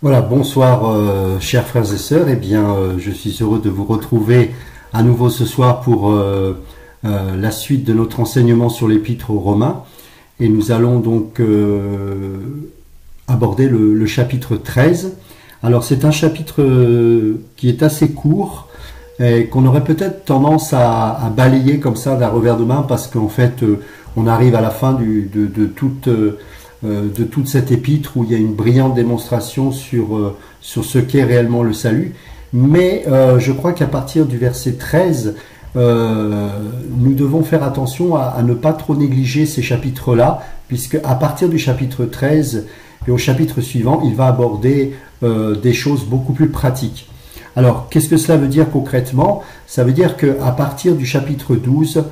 Voilà, bonsoir chers frères et sœurs. Eh bien, je suis heureux de vous retrouver à nouveau ce soir pour la suite de notre enseignement sur l'Épître aux Romains. Et nous allons donc aborder le chapitre 13. Alors, c'est un chapitre qui est assez court et qu'on aurait peut-être tendance à balayer comme ça d'un revers de main parce qu'en fait, on arrive à la fin de toute cette épître où il y a une brillante démonstration sur ce qu'est réellement le salut. Mais je crois qu'à partir du verset 13, nous devons faire attention à ne pas trop négliger ces chapitres-là, puisque à partir du chapitre 13 et au chapitre suivant, il va aborder des choses beaucoup plus pratiques. Alors, qu'est-ce que cela veut dire concrètement? Ça veut dire qu'à partir du chapitre 12,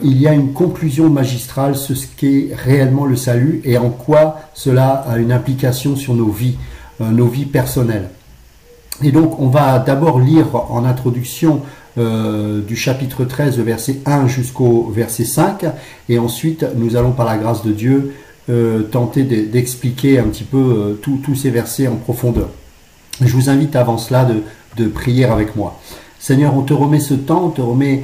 il y a une conclusion magistrale sur ce qu'est réellement le salut et en quoi cela a une implication sur nos vies personnelles. Et donc, on va d'abord lire en introduction du chapitre 13, le verset 1 jusqu'au verset 5, et ensuite, nous allons par la grâce de Dieu tenter d'expliquer un petit peu tous ces versets en profondeur. Je vous invite avant cela de prier avec moi. Seigneur, on te remet ce temps, on te remet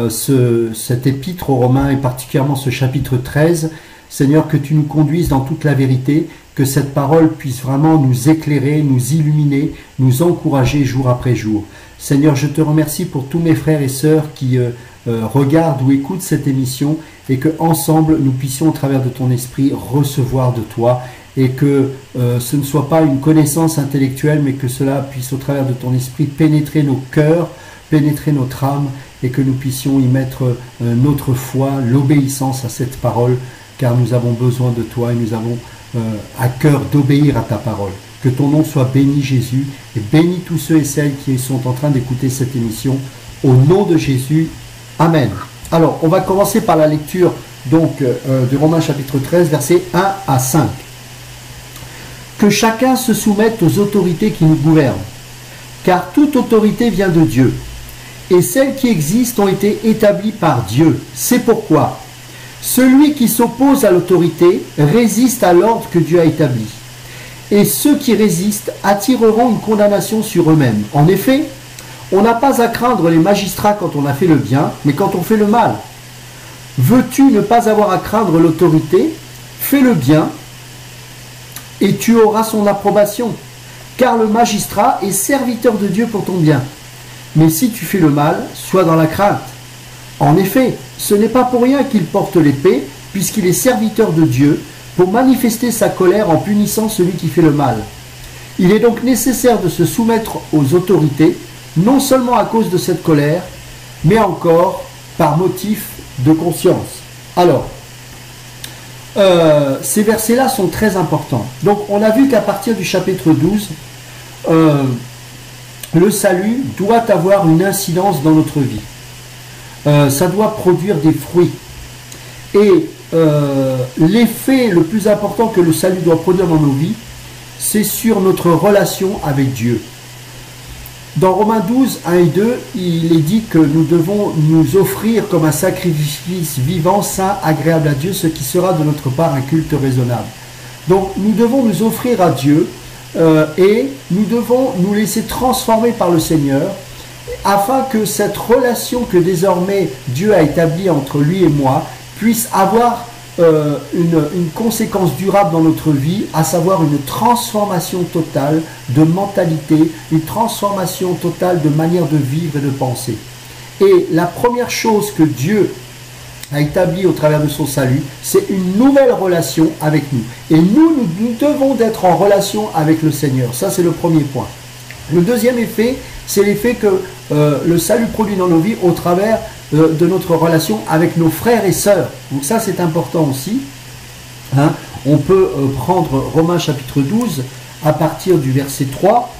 cet épître aux Romains et particulièrement ce chapitre 13. Seigneur, que tu nous conduises dans toute la vérité, que cette parole puisse vraiment nous éclairer, nous illuminer, nous encourager jour après jour. Seigneur, je te remercie pour tous mes frères et sœurs qui regardent ou écoutent cette émission et que ensemble nous puissions au travers de ton esprit recevoir de toi et que ce ne soit pas une connaissance intellectuelle mais que cela puisse au travers de ton esprit pénétrer nos cœurs, pénétrer notre âme et que nous puissions y mettre notre foi, l'obéissance à cette parole, car nous avons besoin de toi et nous avons à cœur d'obéir à ta parole. Que ton nom soit béni, Jésus, et bénis tous ceux et celles qui sont en train d'écouter cette émission. Au nom de Jésus, Amen. Alors, on va commencer par la lecture donc de Romains chapitre 13, versets 1 à 5. Que chacun se soumette aux autorités qui nous gouvernent, car toute autorité vient de Dieu. Et celles qui existent ont été établies par Dieu. C'est pourquoi celui qui s'oppose à l'autorité résiste à l'ordre que Dieu a établi. Et ceux qui résistent attireront une condamnation sur eux-mêmes. En effet, on n'a pas à craindre les magistrats quand on a fait le bien, mais quand on fait le mal. Veux-tu ne pas avoir à craindre l'autorité? Fais le bien et tu auras son approbation. Car le magistrat est serviteur de Dieu pour ton bien. Mais si tu fais le mal, sois dans la crainte. En effet, ce n'est pas pour rien qu'il porte l'épée, puisqu'il est serviteur de Dieu, pour manifester sa colère en punissant celui qui fait le mal. Il est donc nécessaire de se soumettre aux autorités, non seulement à cause de cette colère, mais encore par motif de conscience. Alors, ces versets-là sont très importants. Donc, on a vu qu'à partir du chapitre 12, le salut doit avoir une incidence dans notre vie. Ça doit produire des fruits. Et l'effet le plus important que le salut doit produire dans nos vies, c'est sur notre relation avec Dieu. Dans Romains 12, 1 et 2, il est dit que nous devons nous offrir comme un sacrifice vivant, saint, agréable à Dieu, ce qui sera de notre part un culte raisonnable. Donc nous devons nous offrir à Dieu et nous devons nous laisser transformer par le Seigneur afin que cette relation que désormais Dieu a établie entre lui et moi puisse avoir une conséquence durable dans notre vie, à savoir une transformation totale de mentalité, une transformation totale de manière de vivre et de penser. Et la première chose que Dieu a établie au travers de son salut, c'est une nouvelle relation avec nous. Et nous devons être en relation avec le Seigneur. Ça, c'est le premier point. Le deuxième effet, c'est l'effet que le salut produit dans nos vies au travers de notre relation avec nos frères et sœurs. Donc ça, c'est important aussi. Hein. On peut prendre Romains chapitre 12 à partir du verset 3.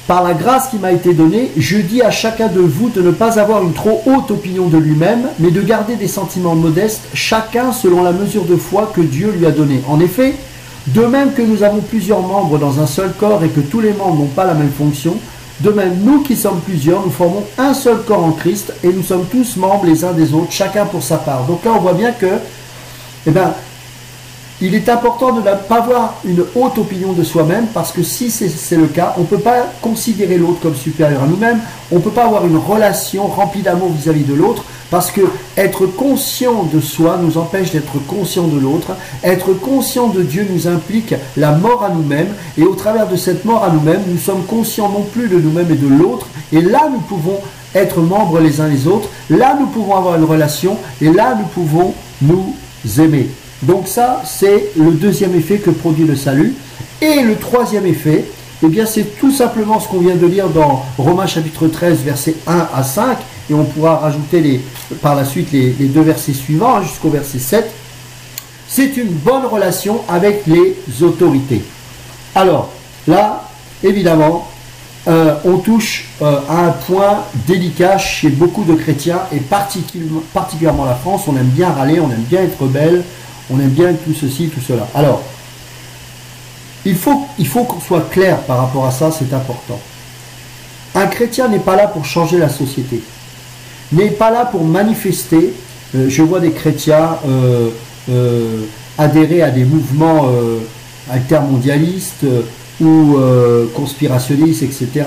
Par la grâce qui m'a été donnée, je dis à chacun de vous de ne pas avoir une trop haute opinion de lui-même, mais de garder des sentiments modestes, chacun selon la mesure de foi que Dieu lui a donnée. En effet, de même que nous avons plusieurs membres dans un seul corps et que tous les membres n'ont pas la même fonction, de même, nous qui sommes plusieurs, nous formons un seul corps en Christ et nous sommes tous membres les uns des autres, chacun pour sa part. Donc là, on voit bien que il est important de ne pas avoir une haute opinion de soi-même, parce que si c'est le cas, on ne peut pas considérer l'autre comme supérieur à nous-mêmes, on ne peut pas avoir une relation remplie d'amour vis-à-vis de l'autre, parce que être conscient de soi nous empêche d'être conscient de l'autre. Être conscient de Dieu nous implique la mort à nous-mêmes, et au travers de cette mort à nous-mêmes, nous sommes conscients non plus de nous-mêmes et de l'autre, et là nous pouvons être membres les uns les autres, là nous pouvons avoir une relation, et là nous pouvons nous aimer. Donc ça, c'est le deuxième effet que produit le salut. Et le troisième effet, eh bien, c'est tout simplement ce qu'on vient de lire dans Romains chapitre 13, versets 1 à 5, et on pourra rajouter par la suite les deux versets suivants, jusqu'au verset 7. C'est une bonne relation avec les autorités. Alors, là, évidemment, on touche à un point délicat chez beaucoup de chrétiens, et particulièrement la France. On aime bien râler, on aime bien être rebelle, on aime bien tout ceci, tout cela. Alors, il faut qu'on soit clair par rapport à ça, c'est important. Un chrétien n'est pas là pour changer la société, n'est pas là pour manifester. Je vois des chrétiens adhérer à des mouvements altermondialistes ou conspirationnistes, etc.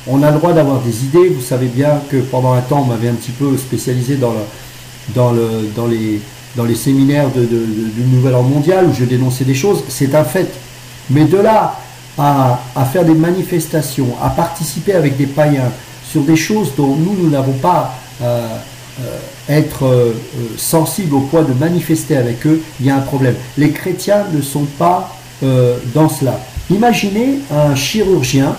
On a le droit d'avoir des idées. Vous savez bien que pendant un temps, on m'avait un petit peu spécialisé dans les séminaires du Nouvel Ordre Mondial, où je dénonçais des choses. C'est un fait. Mais de là à faire des manifestations, à participer avec des païens sur des choses dont nous n'avons pas être sensibles au point de manifester avec eux, il y a un problème. Les chrétiens ne sont pas dans cela. Imaginez un chirurgien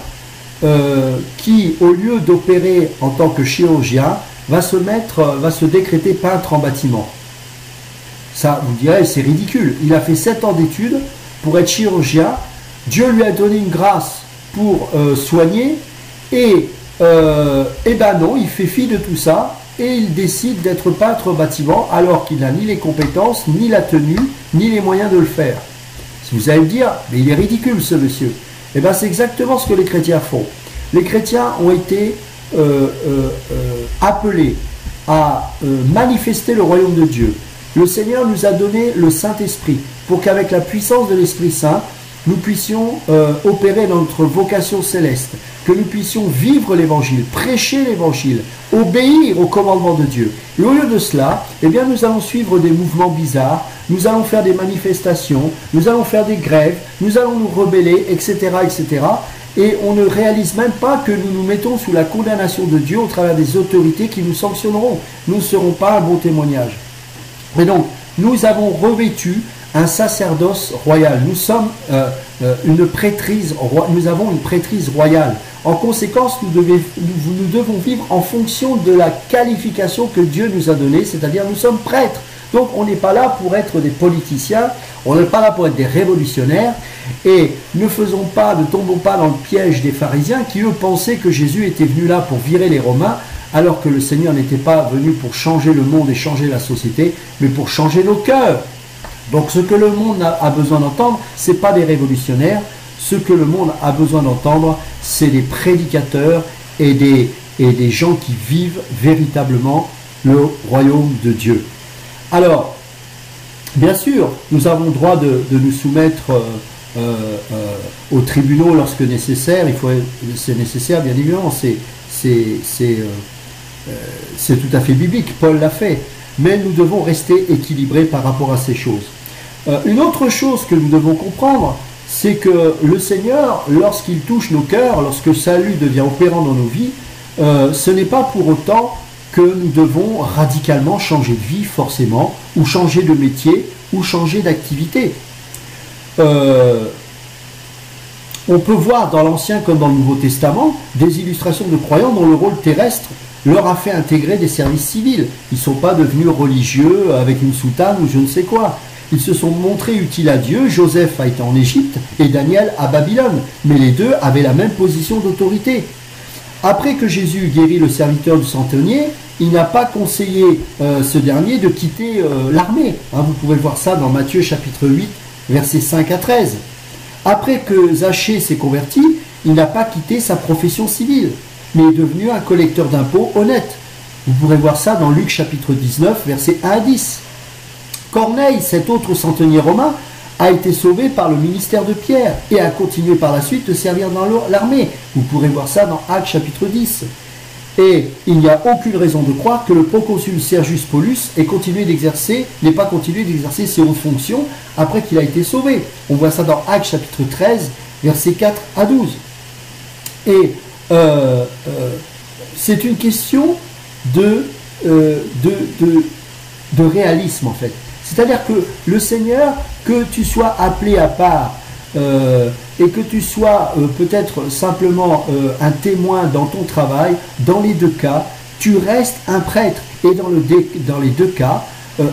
qui, au lieu d'opérer en tant que chirurgien, va se décréter peintre en bâtiment. Ça, vous direz, c'est ridicule. Il a fait 7 ans d'études pour être chirurgien. Dieu lui a donné une grâce pour soigner. Et ben non, il fait fi de tout ça. Et il décide d'être peintre en bâtiment alors qu'il n'a ni les compétences, ni la tenue, ni les moyens de le faire. Si vous allez me dire, mais il est ridicule ce monsieur. Eh bien, c'est exactement ce que les chrétiens font. Les chrétiens ont été appelés à manifester le royaume de Dieu. Le Seigneur nous a donné le Saint-Esprit pour qu'avec la puissance de l'Esprit Saint, nous puissions opérer dans notre vocation céleste, que nous puissions vivre l'Évangile, prêcher l'Évangile, obéir au commandement de Dieu. Et au lieu de cela, eh bien, nous allons suivre des mouvements bizarres, nous allons faire des manifestations, nous allons faire des grèves, nous allons nous rebeller, etc., etc. Et on ne réalise même pas que nous nous mettons sous la condamnation de Dieu au travers des autorités qui nous sanctionneront. Nous ne serons pas un bon témoignage. Et donc, nous avons revêtu un sacerdoce royal. Nous sommes une prêtrise, nous avons une prêtrise royale. En conséquence, nous devons vivre en fonction de la qualification que Dieu nous a donnée, c'est-à-dire nous sommes prêtres. Donc on n'est pas là pour être des politiciens, on n'est pas là pour être des révolutionnaires, et ne tombons pas dans le piège des pharisiens qui eux pensaient que Jésus était venu là pour virer les Romains, alors que le Seigneur n'était pas venu pour changer le monde et changer la société, mais pour changer nos cœurs. Donc ce que le monde a besoin d'entendre, ce n'est pas des révolutionnaires, ce que le monde a besoin d'entendre, c'est des prédicateurs et des gens qui vivent véritablement le royaume de Dieu. Alors, bien sûr, nous avons le droit de nous soumettre aux tribunaux lorsque nécessaire. C'est nécessaire, bien évidemment, c'est tout à fait biblique. Paul l'a fait. Mais nous devons rester équilibrés par rapport à ces choses. Une autre chose que nous devons comprendre, c'est que le Seigneur, lorsqu'il touche nos cœurs, lorsque le salut devient opérant dans nos vies, ce n'est pas pour autant que nous devons radicalement changer de vie forcément, ou changer de métier, ou changer d'activité. On peut voir dans l'Ancien comme dans le Nouveau Testament des illustrations de croyants dont le rôle terrestre leur a fait intégrer des services civils. Ils ne sont pas devenus religieux avec une soutane ou je ne sais quoi. Ils se sont montrés utiles à Dieu. Joseph a été en Égypte et Daniel à Babylone. Mais les deux avaient la même position d'autorité. Après que Jésus guérit le serviteur du centenier, il n'a pas conseillé ce dernier de quitter l'armée. Vous pouvez voir ça dans Matthieu chapitre 8, versets 5 à 13. Après que Zachée s'est converti, il n'a pas quitté sa profession civile, mais est devenu un collecteur d'impôts honnête. Vous pourrez voir ça dans Luc chapitre 19, versets 1 à 10. Corneille, cet autre centenier romain, a été sauvé par le ministère de Pierre et a continué par la suite de servir dans l'armée. Vous pourrez voir ça dans Actes chapitre 10. Et il n'y a aucune raison de croire que le proconsul Sergius Paulus n'ait pas continué d'exercer ses hautes fonctions après qu'il a été sauvé. On voit ça dans Actes chapitre 13, versets 4 à 12. Et c'est une question de réalisme en fait. C'est-à-dire que le Seigneur, que tu sois appelé à part et que tu sois peut-être simplement un témoin dans ton travail, dans les deux cas, tu restes un prêtre. Et dans les deux cas,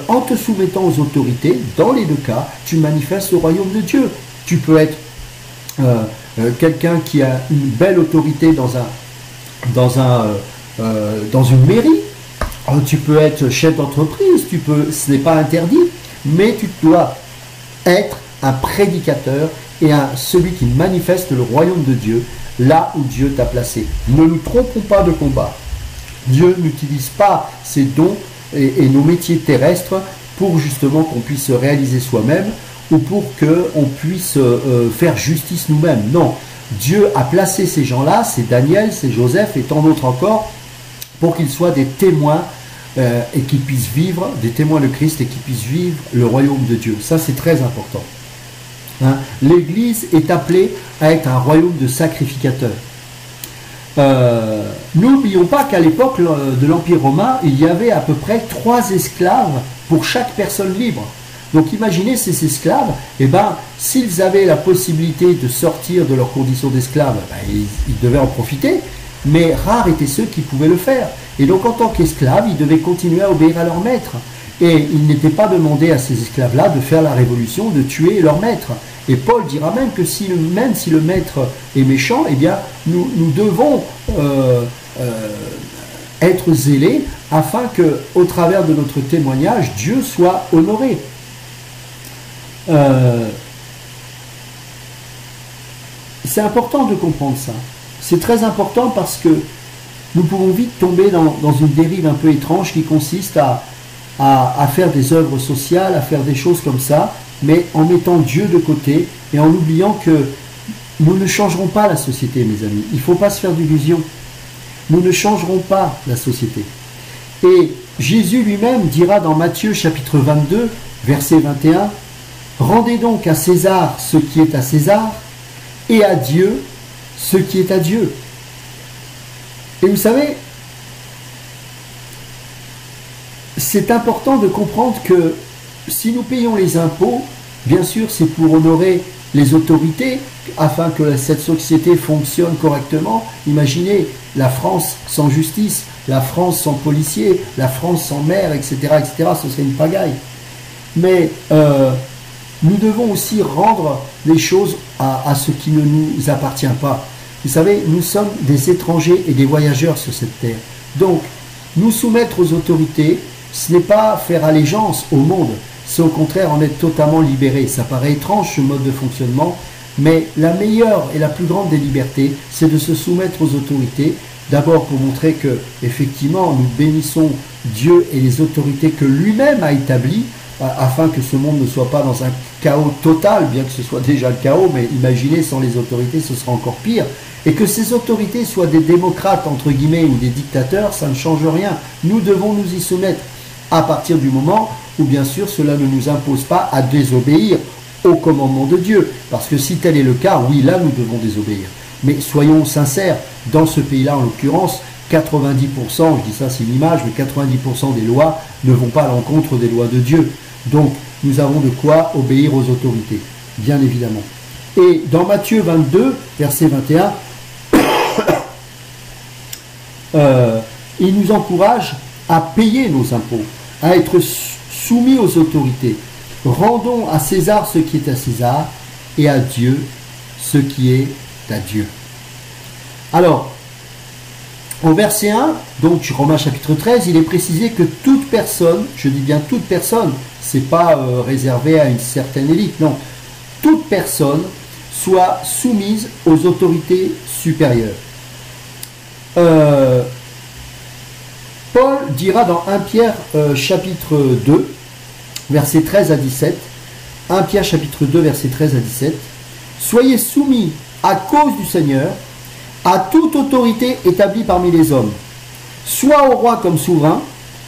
en te soumettant aux autorités, dans les deux cas, tu manifestes le royaume de Dieu. Tu peux être quelqu'un qui a une belle autorité dans une mairie. Tu peux être chef d'entreprise, ce n'est pas interdit, mais tu dois être un prédicateur et celui qui manifeste le royaume de Dieu là où Dieu t'a placé. Ne nous trompons pas de combat. Dieu n'utilise pas ses dons et nos métiers terrestres pour justement qu'on puisse se réaliser soi-même ou pour qu'on puisse faire justice nous-mêmes. Non, Dieu a placé ces gens-là, c'est Daniel, c'est Joseph et tant d'autres encore, pour qu'ils soient des témoins et qu'ils puissent vivre, des témoins de Christ et qu'ils puissent vivre le royaume de Dieu. Ça, c'est très important. Hein? L'Église est appelée à être un royaume de sacrificateurs. N'oublions pas qu'à l'époque de l'Empire romain, il y avait à peu près 3 esclaves pour chaque personne libre. Donc imaginez ces esclaves, s'ils avaient la possibilité de sortir de leurs conditions d'esclaves, ils devaient en profiter, mais rares étaient ceux qui pouvaient le faire. Et donc en tant qu'esclaves, ils devaient continuer à obéir à leur maître. Et il n'était pas demandé à ces esclaves-là de faire la révolution, de tuer leur maître. Et Paul dira même que même si le maître est méchant, nous devons être zélés afin que, au travers de notre témoignage, Dieu soit honoré. C'est important de comprendre ça. C'est très important parce que nous pouvons vite tomber dans une dérive un peu étrange qui consiste à faire des œuvres sociales, à faire des choses comme ça, mais en mettant Dieu de côté et en oubliant que nous ne changerons pas la société, mes amis. Il ne faut pas se faire d'illusions. Nous ne changerons pas la société. Et Jésus lui-même dira dans Matthieu chapitre 22, verset 21, « Rendez donc à César ce qui est à César, et à Dieu ce qui est à Dieu. » Et vous savez, c'est important de comprendre que si nous payons les impôts, bien sûr c'est pour honorer les autorités, afin que cette société fonctionne correctement. Imaginez la France sans justice, la France sans policiers, la France sans maire, etc., etc., ce serait une pagaille. Mais nous devons aussi rendre les choses à ce qui ne nous appartient pas. Vous savez, nous sommes des étrangers et des voyageurs sur cette terre. Donc, nous soumettre aux autorités, ce n'est pas faire allégeance au monde, c'est au contraire en être totalement libéré. Ça paraît étrange ce mode de fonctionnement, mais la meilleure et la plus grande des libertés, c'est de se soumettre aux autorités, d'abord pour montrer que, effectivement, nous bénissons Dieu et les autorités que lui-même a établies, afin que ce monde ne soit pas dans un chaos total, bien que ce soit déjà le chaos, mais imaginez, sans les autorités, ce sera encore pire. Et que ces autorités soient des démocrates, entre guillemets, ou des dictateurs, ça ne change rien. Nous devons nous y soumettre à partir du moment où, bien sûr, cela ne nous impose pas à désobéir au commandement de Dieu. Parce que si tel est le cas, oui, là, nous devons désobéir. Mais soyons sincères, dans ce pays-là, en l'occurrence, 90%, je dis ça c'est une image, mais 90% des lois ne vont pas à l'encontre des lois de Dieu. Donc, nous avons de quoi obéir aux autorités, bien évidemment. Et dans Matthieu 22, verset 21, il nous encourage à payer nos impôts, à être soumis aux autorités. Rendons à César ce qui est à César et à Dieu ce qui est à Dieu. Alors, au verset 1, donc Romains chapitre 13, il est précisé que toute personne, je dis bien toute personne, c'est pas réservé à une certaine élite, non, toute personne soit soumise aux autorités supérieures. Paul dira dans 1 Pierre chapitre 2, versets 13 à 17. 1 Pierre chapitre 2, versets 13 à 17. Soyez soumis à cause du Seigneur à toute autorité établie parmi les hommes, soit au roi comme souverain,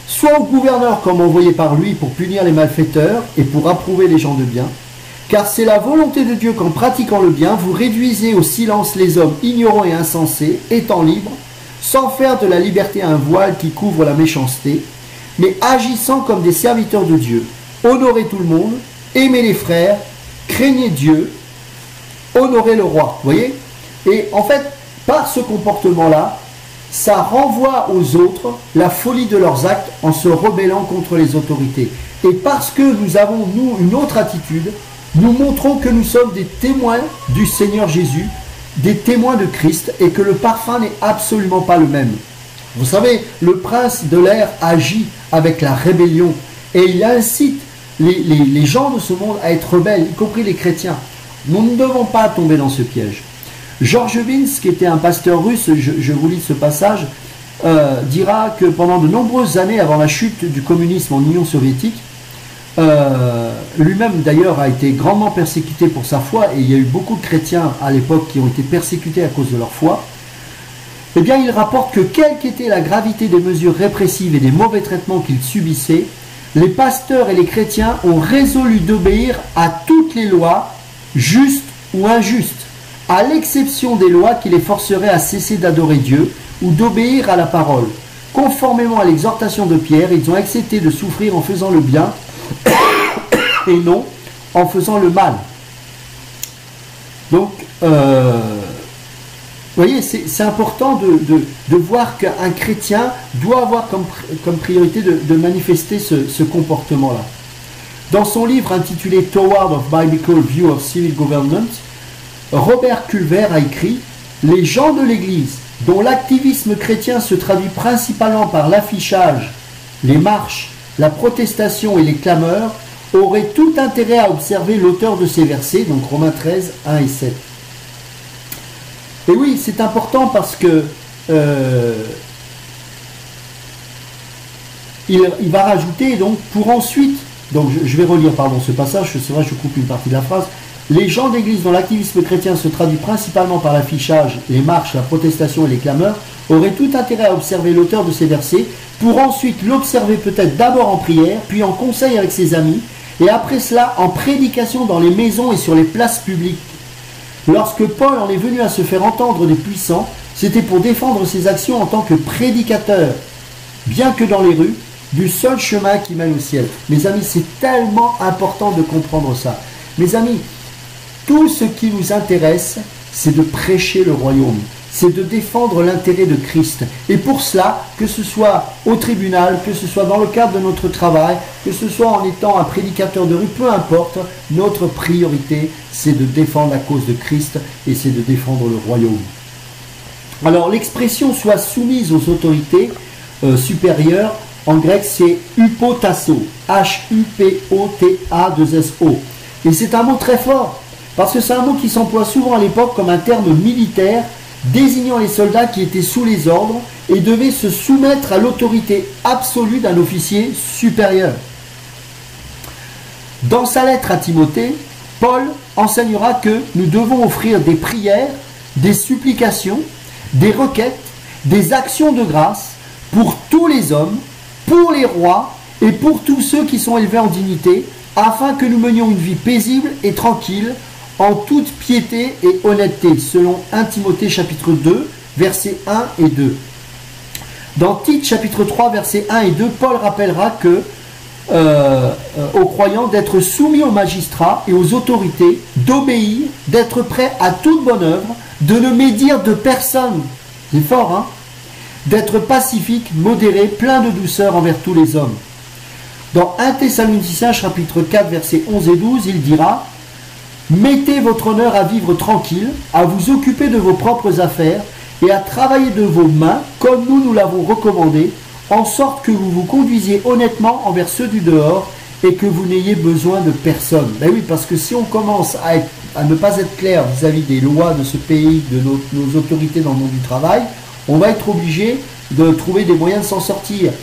soit au gouverneur comme envoyé par lui pour punir les malfaiteurs et pour approuver les gens de bien. Car c'est la volonté de Dieu qu'en pratiquant le bien, vous réduisez au silence les hommes ignorants et insensés, étant libres, sans faire de la liberté un voile qui couvre la méchanceté, mais agissant comme des serviteurs de Dieu. Honorez tout le monde, aimez les frères, craignez Dieu, honorez le roi. Vous voyez? Et en fait, par ce comportement-là, ça renvoie aux autres la folie de leurs actes en se rebellant contre les autorités. Et parce que nous avons, nous, une autre attitude, nous montrons que nous sommes des témoins du Seigneur Jésus, des témoins de Christ, et que le parfum n'est absolument pas le même. Vous savez, le prince de l'air agit avec la rébellion, et il incite les gens de ce monde à être rebelles, y compris les chrétiens. Nous ne devons pas tomber dans ce piège. George Vins, qui était un pasteur russe, je vous lis ce passage, dira que pendant de nombreuses années avant la chute du communisme en Union soviétique, lui-même d'ailleurs a été grandement persécuté pour sa foi, et il y a eu beaucoup de chrétiens à l'époque qui ont été persécutés à cause de leur foi. Eh bien, il rapporte que quelle qu'était la gravité des mesures répressives et des mauvais traitements qu'ils subissaient, les pasteurs et les chrétiens ont résolu d'obéir à toutes les lois, justes ou injustes, à l'exception des lois qui les forceraient à cesser d'adorer Dieu ou d'obéir à la parole. Conformément à l'exhortation de Pierre, ils ont accepté de souffrir en faisant le bien et non en faisant le mal. Donc, vous voyez, c'est important de voir qu'un chrétien doit avoir comme priorité de manifester ce comportement-là. Dans son livre intitulé Toward of Biblical View of Civil Government, Robert Culver a écrit « Les gens de l'Église, dont l'activisme chrétien se traduit principalement par l'affichage, les marches, la protestation et les clameurs, auraient tout intérêt à observer l'auteur de ces versets, donc Romains 13, 1 et 7. » Et oui, c'est important parce que il va rajouter, donc, pour ensuite, donc je vais relire, pardon, ce passage, c'est vrai, je coupe une partie de la phrase. Les gens d'église dont l'activisme chrétien se traduit principalement par l'affichage, les marches, la protestation et les clameurs, auraient tout intérêt à observer l'auteur de ces versets, pour ensuite l'observer peut-être d'abord en prière, puis en conseil avec ses amis, et après cela en prédication dans les maisons et sur les places publiques. Lorsque Paul en est venu à se faire entendre des puissants, c'était pour défendre ses actions en tant que prédicateur, bien que dans les rues, du seul chemin qui mène au ciel. Mes amis, c'est tellement important de comprendre ça. Mes amis, tout ce qui nous intéresse, c'est de prêcher le royaume, c'est de défendre l'intérêt de Christ. Et pour cela, que ce soit au tribunal, que ce soit dans le cadre de notre travail, que ce soit en étant un prédicateur de rue, peu importe, notre priorité, c'est de défendre la cause de Christ et c'est de défendre le royaume. Alors, l'expression « soit soumise aux autorités supérieures », en grec, c'est hupotasso, H-U-P-O-T-A-2-S-O. Et c'est un mot très fort, parce que c'est un mot qui s'emploie souvent à l'époque comme un terme militaire, désignant les soldats qui étaient sous les ordres et devaient se soumettre à l'autorité absolue d'un officier supérieur. Dans sa lettre à Timothée, Paul enseignera que nous devons offrir des prières, des supplications, des requêtes, des actions de grâce pour tous les hommes, pour les rois et pour tous ceux qui sont élevés en dignité, afin que nous menions une vie paisible et tranquille, en toute piété et honnêteté, selon 1 Timothée chapitre 2, versets 1 et 2. Dans Tite chapitre 3, versets 1 et 2, Paul rappellera que aux croyants d'être soumis aux magistrats et aux autorités, d'obéir, d'être prêts à toute bonne œuvre, de ne médire de personne, c'est fort, hein, d'être pacifique, modéré, plein de douceur envers tous les hommes. Dans 1 Thessaloniciens chapitre 4, versets 11 et 12, il dira « Mettez votre honneur à vivre tranquille, à vous occuper de vos propres affaires et à travailler de vos mains, comme nous l'avons recommandé, en sorte que vous vous conduisiez honnêtement envers ceux du dehors et que vous n'ayez besoin de personne. » Ben oui, parce que si on commence à ne pas être clair vis-à-vis des lois de ce pays, de nos autorités dans le monde du travail, on va être obligé de trouver des moyens de s'en sortir.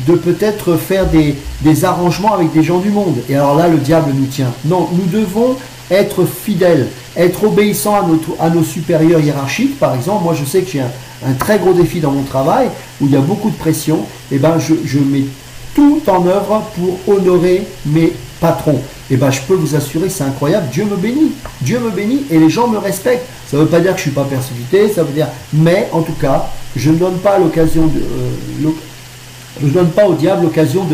de peut-être faire des arrangements avec des gens du monde. Et alors là, le diable nous tient. Non, nous devons être fidèles, être obéissants à nos supérieurs hiérarchiques. Par exemple, moi je sais que j'ai un très gros défi dans mon travail, où il y a beaucoup de pression, et ben je mets tout en œuvre pour honorer mes patrons. Et ben je peux vous assurer, c'est incroyable, Dieu me bénit et les gens me respectent. Ça ne veut pas dire que je ne suis pas persécuté, ça veut dire, mais en tout cas, je ne donne pas l'occasion je ne donne pas au diable l'occasion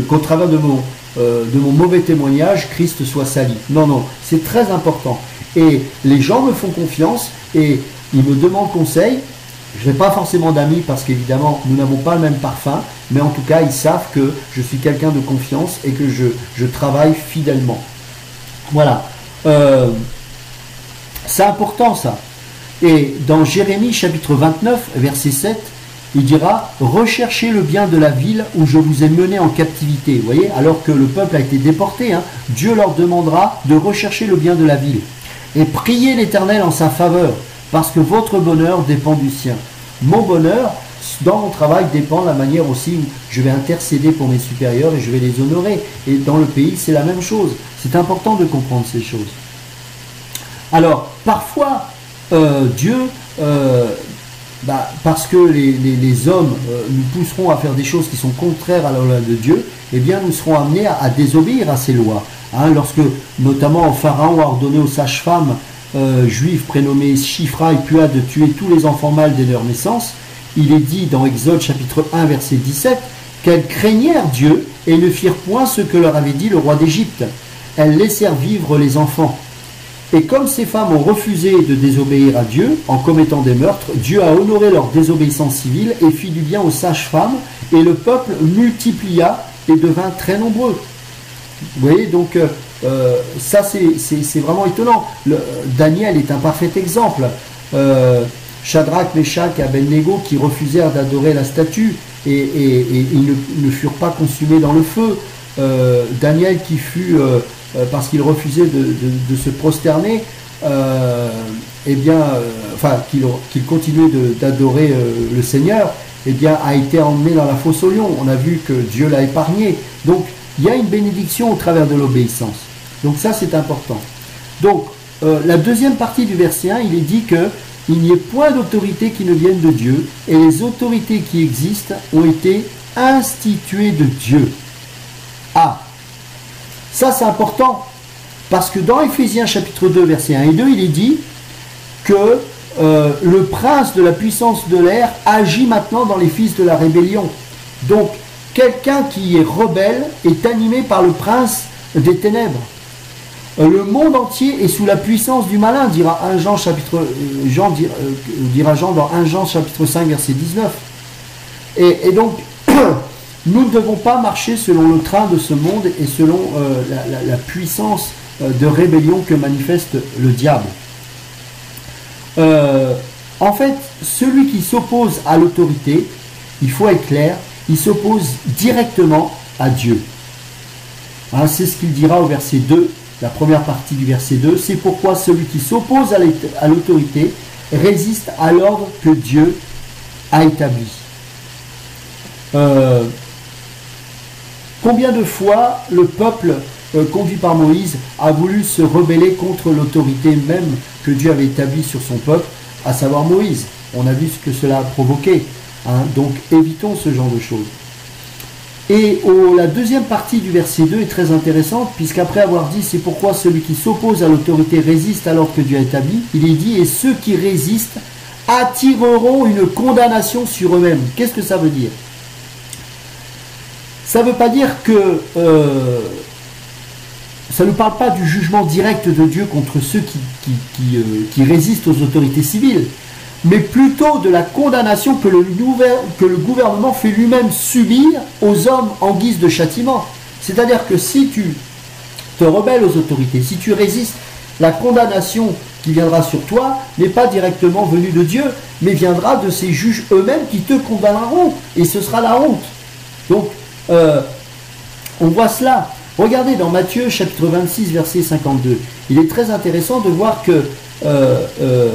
qu'au travers de mon mauvais témoignage, Christ soit sali. Non, non, c'est très important. Et les gens me font confiance et ils me demandent conseil. Je n'ai pas forcément d'amis parce qu'évidemment, nous n'avons pas le même parfum, mais en tout cas, ils savent que je suis quelqu'un de confiance et que je travaille fidèlement. Voilà. C'est important ça. Et dans Jérémie chapitre 29, verset 7, il dira « Recherchez le bien de la ville où je vous ai mené en captivité. » Vous voyez, alors que le peuple a été déporté, hein, Dieu leur demandera de rechercher le bien de la ville. Et priez l'Éternel en sa faveur, parce que votre bonheur dépend du sien. Mon bonheur, dans mon travail, dépend de la manière aussi où je vais intercéder pour mes supérieurs et je vais les honorer. Et dans le pays, c'est la même chose. C'est important de comprendre ces choses. Alors, parfois, Dieu, parce que les hommes nous pousseront à faire des choses qui sont contraires à la loi de Dieu, eh bien, nous serons amenés à désobéir à ces lois. Hein, lorsque, notamment, Pharaon a ordonné aux sages-femmes juifs prénommés Shifra et Pua de tuer tous les enfants mâles dès leur naissance, il est dit dans Exode chapitre 1 verset 17 qu'elles craignèrent Dieu et ne firent point ce que leur avait dit le roi d'Égypte. Elles laissèrent vivre les enfants. Et comme ces femmes ont refusé de désobéir à Dieu en commettant des meurtres, Dieu a honoré leur désobéissance civile et fit du bien aux sages-femmes, et le peuple multiplia et devint très nombreux. Vous voyez, donc ça c'est vraiment étonnant. Daniel est un parfait exemple. Shadrach, Meshach et Abednego qui refusèrent d'adorer la statue et ils ne furent pas consumés dans le feu. Daniel qui fut, parce qu'il refusait de se prosterner, qu'il continuait d'adorer le Seigneur, eh bien, a été emmené dans la fosse au lion. On a vu que Dieu l'a épargné. Donc, il y a une bénédiction au travers de l'obéissance. Donc ça, c'est important. Donc, la deuxième partie du verset 1, il est dit que il n'y ait point d'autorité qui ne vienne de Dieu, et les autorités qui existent ont été instituées de Dieu. Ah, ça c'est important, parce que dans Éphésiens chapitre 2, versets 1 et 2, il est dit que le prince de la puissance de l'air agit maintenant dans les fils de la rébellion. Donc, quelqu'un qui est rebelle est animé par le prince des ténèbres. Le monde entier est sous la puissance du malin, dira Jean dans 1 Jean chapitre 5 verset 19. Et donc, nous ne devons pas marcher selon le train de ce monde et selon la puissance de rébellion que manifeste le diable. En fait, celui qui s'oppose à l'autorité, il faut être clair, il s'oppose directement à Dieu. Hein, c'est ce qu'il dira au verset 2, la première partie du verset 2. C'est pourquoi celui qui s'oppose à l'autorité résiste à l'ordre que Dieu a établi. Combien de fois le peuple conduit par Moïse a voulu se rebeller contre l'autorité même que Dieu avait établie sur son peuple, à savoir Moïse. On a vu ce que cela a provoqué. Hein, donc évitons ce genre de choses. Et la deuxième partie du verset 2 est très intéressante, puisqu'après avoir dit « c'est pourquoi celui qui s'oppose à l'autorité résiste à l'ordre que Dieu a établi », il est dit « et ceux qui résistent attireront une condamnation sur eux-mêmes ». Qu'est-ce que ça veut dire? Ça ne veut pas dire que... ça ne parle pas du jugement direct de Dieu contre ceux qui résistent aux autorités civiles, mais plutôt de la condamnation que le gouvernement fait lui-même subir aux hommes en guise de châtiment. C'est-à-dire que si tu te rebelles aux autorités, si tu résistes, la condamnation qui viendra sur toi n'est pas directement venue de Dieu, mais viendra de ces juges eux-mêmes qui te condamneront, et ce sera la honte. Donc, on voit cela. Regardez dans Matthieu chapitre 26 verset 52. Il est très intéressant de voir que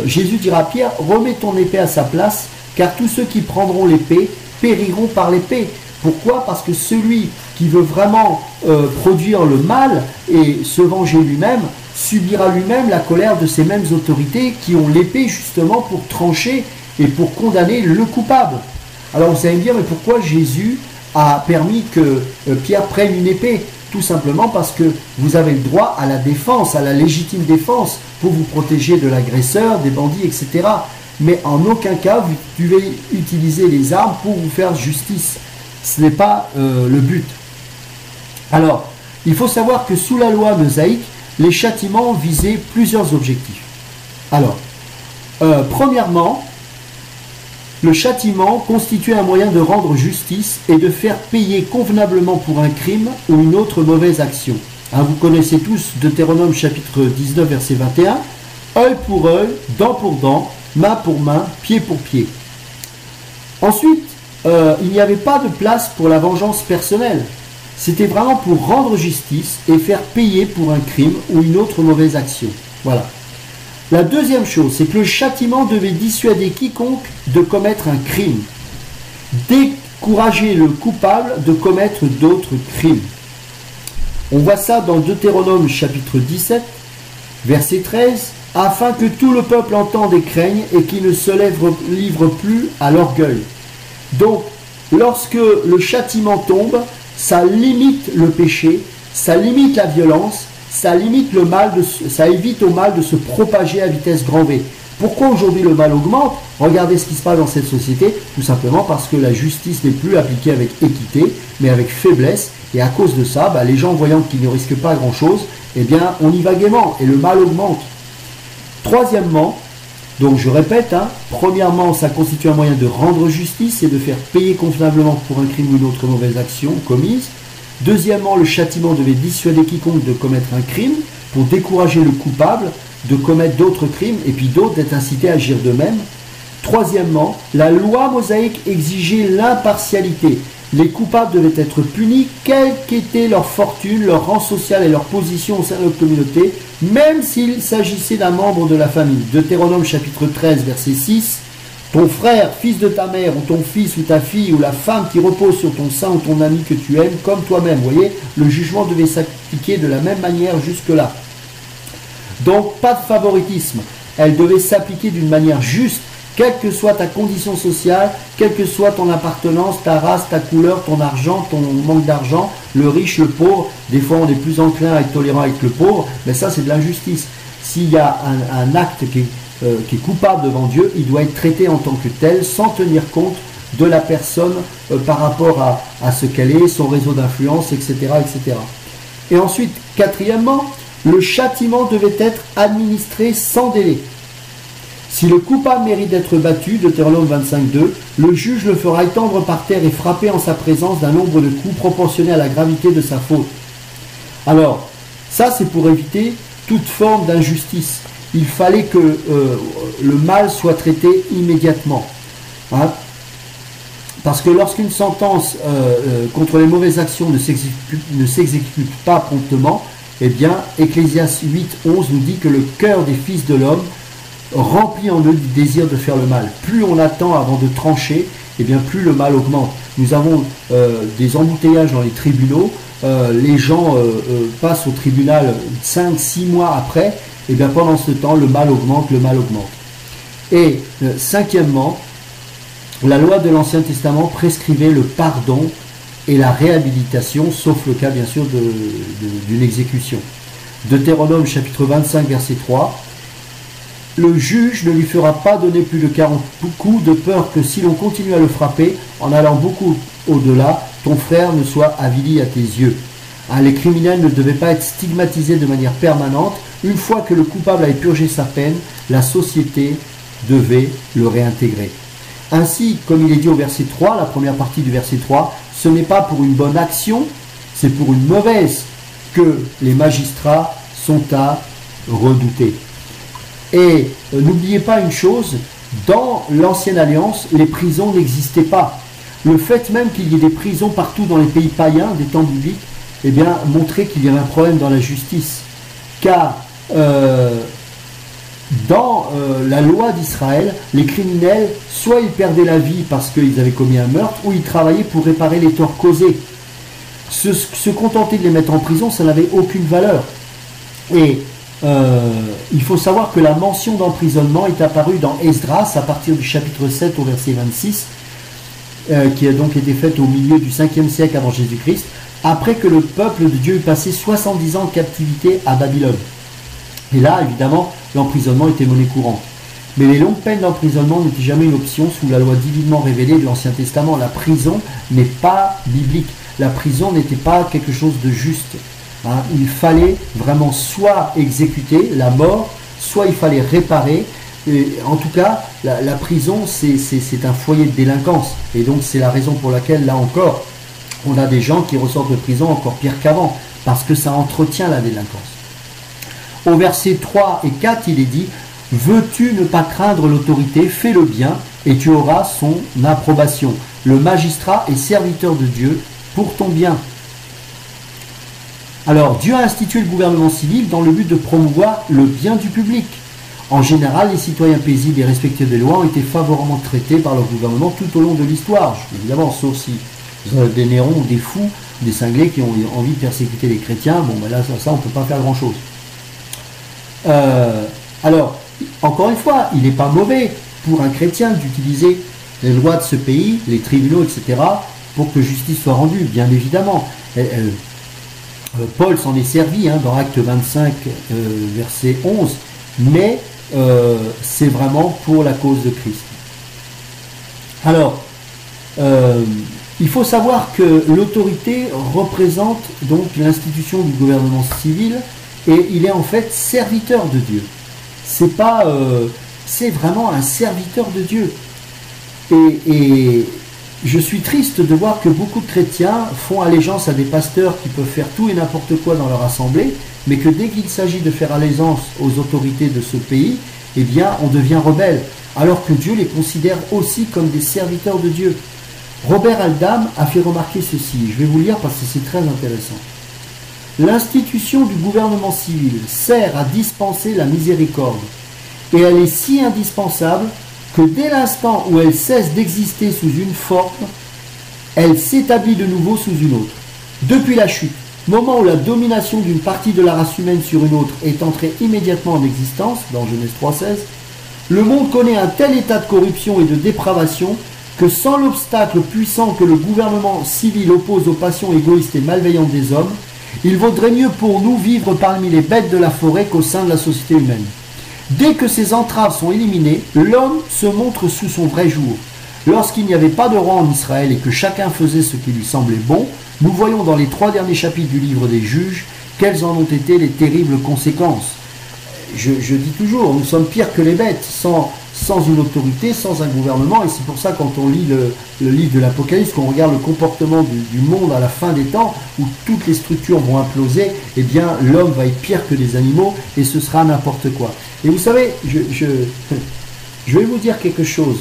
Jésus dira à Pierre, remets ton épée à sa place, car tous ceux qui prendront l'épée périront par l'épée. Pourquoi? Parce que celui qui veut vraiment produire le mal et se venger lui-même, subira lui-même la colère de ces mêmes autorités qui ont l'épée justement pour trancher et pour condamner le coupable. Alors vous allez me dire, mais pourquoi Jésus a permis que Pierre prenne une épée? Tout simplement parce que vous avez le droit à la défense, à la légitime défense, pour vous protéger de l'agresseur, des bandits, etc. Mais en aucun cas vous devez utiliser les armes pour vous faire justice. Ce n'est pas le but. Alors, il faut savoir que sous la loi mosaïque, les châtiments visaient plusieurs objectifs. Alors, premièrement, le châtiment constituait un moyen de rendre justice et de faire payer convenablement pour un crime ou une autre mauvaise action. Hein, vous connaissez tous Deutéronome chapitre 19, verset 21. Œil pour œil, dent pour dent, main pour main, pied pour pied. Ensuite, il n'y avait pas de place pour la vengeance personnelle. C'était vraiment pour rendre justice et faire payer pour un crime ou une autre mauvaise action. Voilà. La deuxième chose, c'est que le châtiment devait dissuader quiconque de commettre un crime, décourager le coupable de commettre d'autres crimes. On voit ça dans Deutéronome chapitre 17, verset 13, « Afin que tout le peuple entende et craigne et qu'il ne se livre plus à l'orgueil. » Donc, lorsque le châtiment tombe, ça limite le péché, ça limite la violence, ça limite le mal, ça évite au mal de se propager à vitesse grand V. Pourquoi aujourd'hui le mal augmente? Regardez ce qui se passe dans cette société, tout simplement parce que la justice n'est plus appliquée avec équité, mais avec faiblesse, et à cause de ça, les gens voyant qu'ils ne risquent pas grand-chose, eh bien, on y va gaiement, et le mal augmente. Troisièmement, donc je répète, premièrement, ça constitue un moyen de rendre justice et de faire payer convenablement pour un crime ou une autre mauvaise action commise. Deuxièmement, le châtiment devait dissuader quiconque de commettre un crime pour décourager le coupable de commettre d'autres crimes et puis d'autres d'être incités à agir de même. Troisièmement, la loi mosaïque exigeait l'impartialité. Les coupables devaient être punis, quelle qu'était leur fortune, leur rang social et leur position au sein de leur communauté, même s'il s'agissait d'un membre de la famille. Deutéronome chapitre 13, verset 6. Ton frère, fils de ta mère, ou ton fils ou ta fille, ou la femme qui repose sur ton sein ou ton ami que tu aimes, comme toi-même. Vous voyez, le jugement devait s'appliquer de la même manière jusque-là. Donc, pas de favoritisme. Elle devait s'appliquer d'une manière juste, quelle que soit ta condition sociale, quelle que soit ton appartenance, ta race, ta couleur, ton argent, ton manque d'argent, le riche, le pauvre. Des fois, on est plus enclin à être tolérant avec le pauvre, mais ça, c'est de l'injustice. S'il y a un acte qui est coupable devant Dieu, il doit être traité en tant que tel, sans tenir compte de la personne par rapport à ce qu'elle est, son réseau d'influence, etc., etc. Et ensuite, quatrièmement, le châtiment devait être administré sans délai. Si le coupable mérite d'être battu, Deutéronome 25.2, le juge le fera étendre par terre et frapper en sa présence d'un nombre de coups proportionné à la gravité de sa faute. Alors, ça c'est pour éviter toute forme d'injustice. Il fallait que le mal soit traité immédiatement. Hein? Parce que lorsqu'une sentence contre les mauvaises actions ne s'exécute pas promptement, eh bien, Ecclésiaste 8.11 nous dit que le cœur des fils de l'homme remplit en eux du désir de faire le mal. Plus on attend avant de trancher, eh bien plus le mal augmente. Nous avons des embouteillages dans les tribunaux, les gens passent au tribunal 5-6 mois après, et bien pendant ce temps, le mal augmente, le mal augmente. Et cinquièmement, la loi de l'Ancien Testament prescrivait le pardon et la réhabilitation, sauf le cas bien sûr d'une exécution. Deutéronome chapitre 25, verset 3. Le juge ne lui fera pas donner plus de 40 coups, de peur que si l'on continue à le frapper, en allant beaucoup au-delà, ton frère ne soit avili à tes yeux. Hein, les criminels ne devaient pas être stigmatisés de manière permanente. Une fois que le coupable avait purgé sa peine, la société devait le réintégrer. Ainsi, comme il est dit au verset 3, la première partie du verset 3, ce n'est pas pour une bonne action, c'est pour une mauvaise que les magistrats sont à redouter. Et n'oubliez pas une chose, dans l'Ancienne Alliance, les prisons n'existaient pas. Le fait même qu'il y ait des prisons partout dans les pays païens des temps bibliques, eh bien, montrait qu'il y avait un problème dans la justice. Car dans la loi d'Israël, les criminels, soit ils perdaient la vie parce qu'ils avaient commis un meurtre, ou ils travaillaient pour réparer les torts causés. Se contenter de les mettre en prison, ça n'avait aucune valeur. Et il faut savoir que la mention d'emprisonnement est apparue dans Esdras à partir du chapitre 7 au verset 26, qui a donc été faite au milieu du 5e siècle avant Jésus-Christ, après que le peuple de Dieu eut passé 70 ans de captivité à Babylone. Et là, évidemment, l'emprisonnement était monnaie courante. Mais les longues peines d'emprisonnement n'étaient jamais une option sous la loi divinement révélée de l'Ancien Testament. La prison n'est pas biblique. La prison n'était pas quelque chose de juste. Hein. Il fallait vraiment soit exécuter la mort, soit il fallait réparer. Et en tout cas, la prison, c'est un foyer de délinquance. Et donc, c'est la raison pour laquelle, là encore, on a des gens qui ressortent de prison encore pire qu'avant, parce que ça entretient la délinquance. Au verset 3 et 4, il est dit « Veux-tu ne pas craindre l'autorité, fais le bien, et tu auras son approbation. Le magistrat est serviteur de Dieu pour ton bien. » Alors, Dieu a institué le gouvernement civil dans le but de promouvoir le bien du public. En général, les citoyens paisibles et respectueux des lois ont été favorablement traités par leur gouvernement tout au long de l'histoire. Évidemment, sauf si vous avez des Nérons ou des fous, des cinglés qui ont envie de persécuter les chrétiens. Bon, ben là, ça on ne peut pas faire grand-chose. Alors, encore une fois, il n'est pas mauvais pour un chrétien d'utiliser les lois de ce pays, les tribunaux, etc., pour que justice soit rendue, bien évidemment. Paul s'en est servi dans Acte 25, verset 11, mais c'est vraiment pour la cause de Christ. Alors, il faut savoir que l'autorité représente donc l'institution du gouvernement civil, et il est en fait serviteur de Dieu. C'est pas, c'est vraiment un serviteur de Dieu. Et je suis triste de voir que beaucoup de chrétiens font allégeance à des pasteurs qui peuvent faire tout et n'importe quoi dans leur assemblée, mais que dès qu'il s'agit de faire allégeance aux autorités de ce pays, eh bien, on devient rebelle, alors que Dieu les considère aussi comme des serviteurs de Dieu. Robert Aldam a fait remarquer ceci, je vais vous lire parce que c'est très intéressant. L'institution du gouvernement civil sert à dispenser la miséricorde, et elle est si indispensable que dès l'instant où elle cesse d'exister sous une forme, elle s'établit de nouveau sous une autre. Depuis la chute, moment où la domination d'une partie de la race humaine sur une autre est entrée immédiatement en existence, dans Genèse 3,16, le monde connaît un tel état de corruption et de dépravation que sans l'obstacle puissant que le gouvernement civil oppose aux passions égoïstes et malveillantes des hommes, il vaudrait mieux pour nous vivre parmi les bêtes de la forêt qu'au sein de la société humaine. Dès que ces entraves sont éliminées, l'homme se montre sous son vrai jour. Lorsqu'il n'y avait pas de roi en Israël et que chacun faisait ce qui lui semblait bon, nous voyons dans les 3 derniers chapitres du livre des Juges quelles en ont été les terribles conséquences. Je dis toujours, nous sommes pires que les bêtes, sans une autorité, sans un gouvernement, et c'est pour ça quand on lit le livre de l'Apocalypse, qu'on regarde le comportement du monde à la fin des temps, où toutes les structures vont imploser, eh bien l'homme va être pire que les animaux, et ce sera n'importe quoi. Et vous savez, je vais vous dire quelque chose